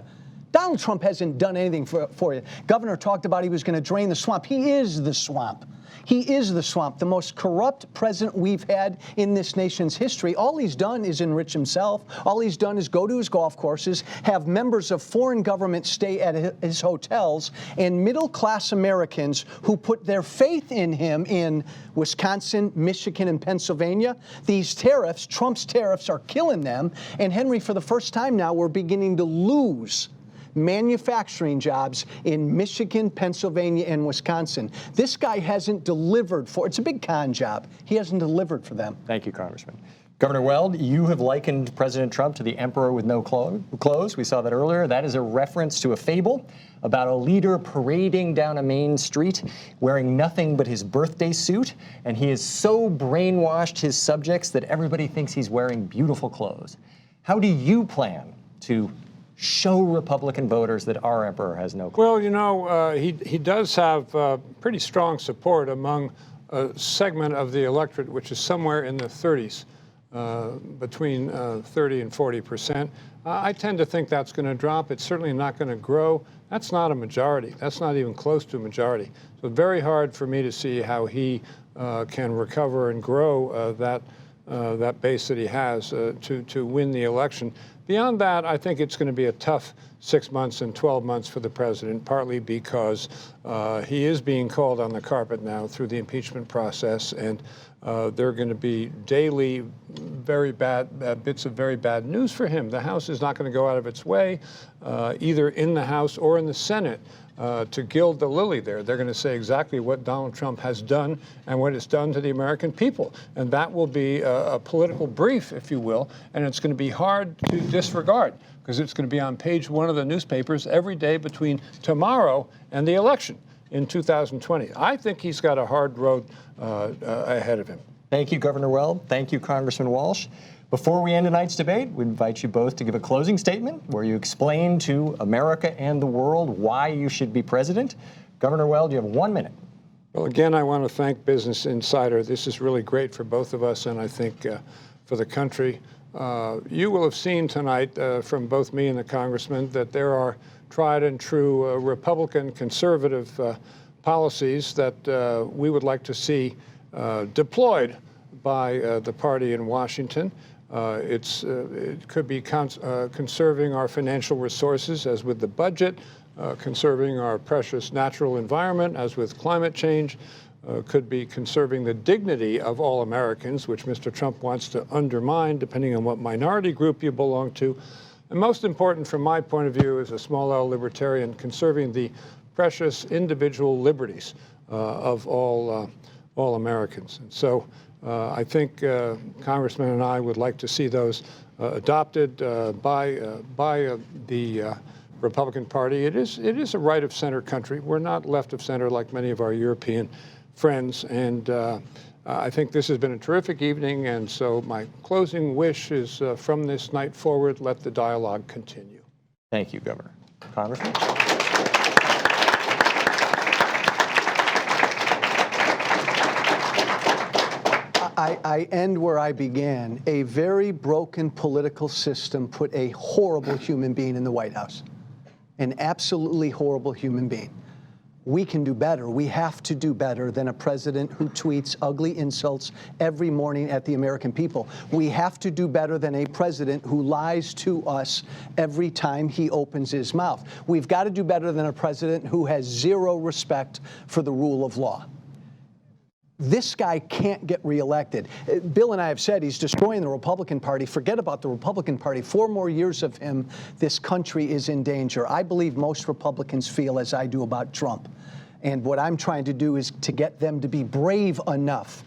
Donald Trump hasn't done anything for you. Governor talked about he was going to drain the swamp. He is the swamp. He is the swamp, the most corrupt president we've had in this nation's history. All he's done is enrich himself. All he's done is go to his golf courses, have members of foreign governments stay at his hotels, and middle-class Americans who put their faith in him in Wisconsin, Michigan, and Pennsylvania. These tariffs, Trump's tariffs, are killing them. And Henry, for the first time now, we're beginning to lose manufacturing jobs in Michigan, Pennsylvania, and Wisconsin. This guy hasn't delivered for, it's a big con job. He hasn't delivered for them. Thank you, Congressman. Governor Weld, you have likened President Trump to the emperor with no clothes. We saw that earlier. That is a reference to a fable about a leader parading down a main street wearing nothing but his birthday suit, and he has so brainwashed his subjects that everybody thinks he's wearing beautiful clothes. How do you plan to show Republican voters that our emperor has no clothes? Well, you know, he does have pretty strong support among a segment of the electorate, which is somewhere in the 30s, between 30 and 40%. I tend to think that's going to drop. It's certainly not going to grow. That's not a majority. That's not even close to a majority. So very hard for me to see how he can recover and grow that base that he has to win the election. Beyond that, I think it's going to be a tough 6 months and 12 months for the president, partly because he is being called on the carpet now through the impeachment process, and there are going to be daily very bad bits of very bad news for him. The House is not going to go out of its way, either in the House or in the Senate, to gild the lily there. They're going to say exactly what Donald Trump has done and what it's done to the American people. And that will be a political brief, if you will, and it's going to be hard to disregard because it's going to be on page 1 of the newspapers every day between tomorrow and the election in 2020. I think he's got a hard road ahead of him. Thank you, Governor Weld. Thank you, Congressman Walsh. Before we end tonight's debate, we invite you both to give a closing statement where you explain to America and the world why you should be president. Governor Weld, you have 1 minute. Well, again, I want to thank Business Insider. This is really great for both of us, and I think for the country. You will have seen tonight from both me and the congressman that there are tried and true Republican conservative policies that we would like to see deployed by the party in Washington. It could be conserving our financial resources, as with the budget, conserving our precious natural environment, as with climate change, could be conserving the dignity of all Americans, which Mr. Trump wants to undermine, depending on what minority group you belong to. And most important from my point of view as a small L libertarian, conserving the precious individual liberties of all Americans. And so I think Congressman and I would like to see those adopted by the Republican Party. It is a right-of-center country. We're not left-of-center like many of our European friends, and I think this has been a terrific evening, and so my closing wish is from this night forward, let the dialogue continue. Thank you, Governor. Congressman? I end where I began. A very broken political system put a horrible human being in the White House. An absolutely horrible human being. We can do better. We have to do better than a president who tweets ugly insults every morning at the American people. We have to do better than a president who lies to us every time he opens his mouth. We've got to do better than a president who has zero respect for the rule of law. This guy can't get reelected. Bill and I have said he's destroying the Republican Party. Forget about the Republican Party. 4 more years of him, this country is in danger. I believe most Republicans feel as I do about Trump. And what I'm trying to do is to get them to be brave enough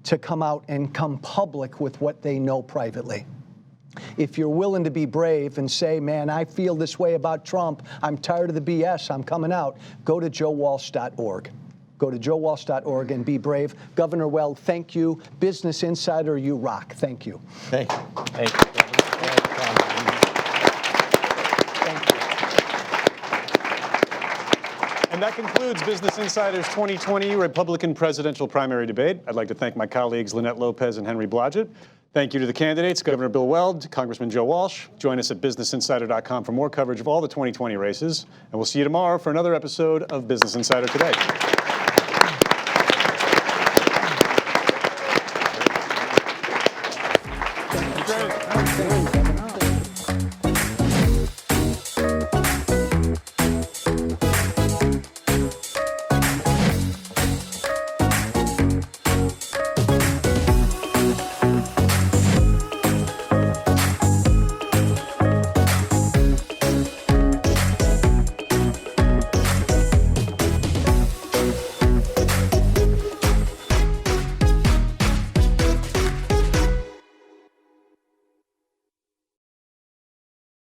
to come out and come public with what they know privately. If you're willing to be brave and say, man, I feel this way about Trump, I'm tired of the BS, I'm coming out, go to joewalsh.org. Go to joewalsh.org and be brave. Governor Weld, thank you. Business Insider, you rock. Thank you. Thank you. Thank you. And that concludes Business Insider's 2020 Republican presidential primary debate. I'd like to thank my colleagues Lynette Lopez and Henry Blodgett. Thank you to the candidates, Governor Bill Weld, Congressman Joe Walsh. Join us at businessinsider.com for more coverage of all the 2020 races. And we'll see you tomorrow for another episode of Business Insider Today. Great.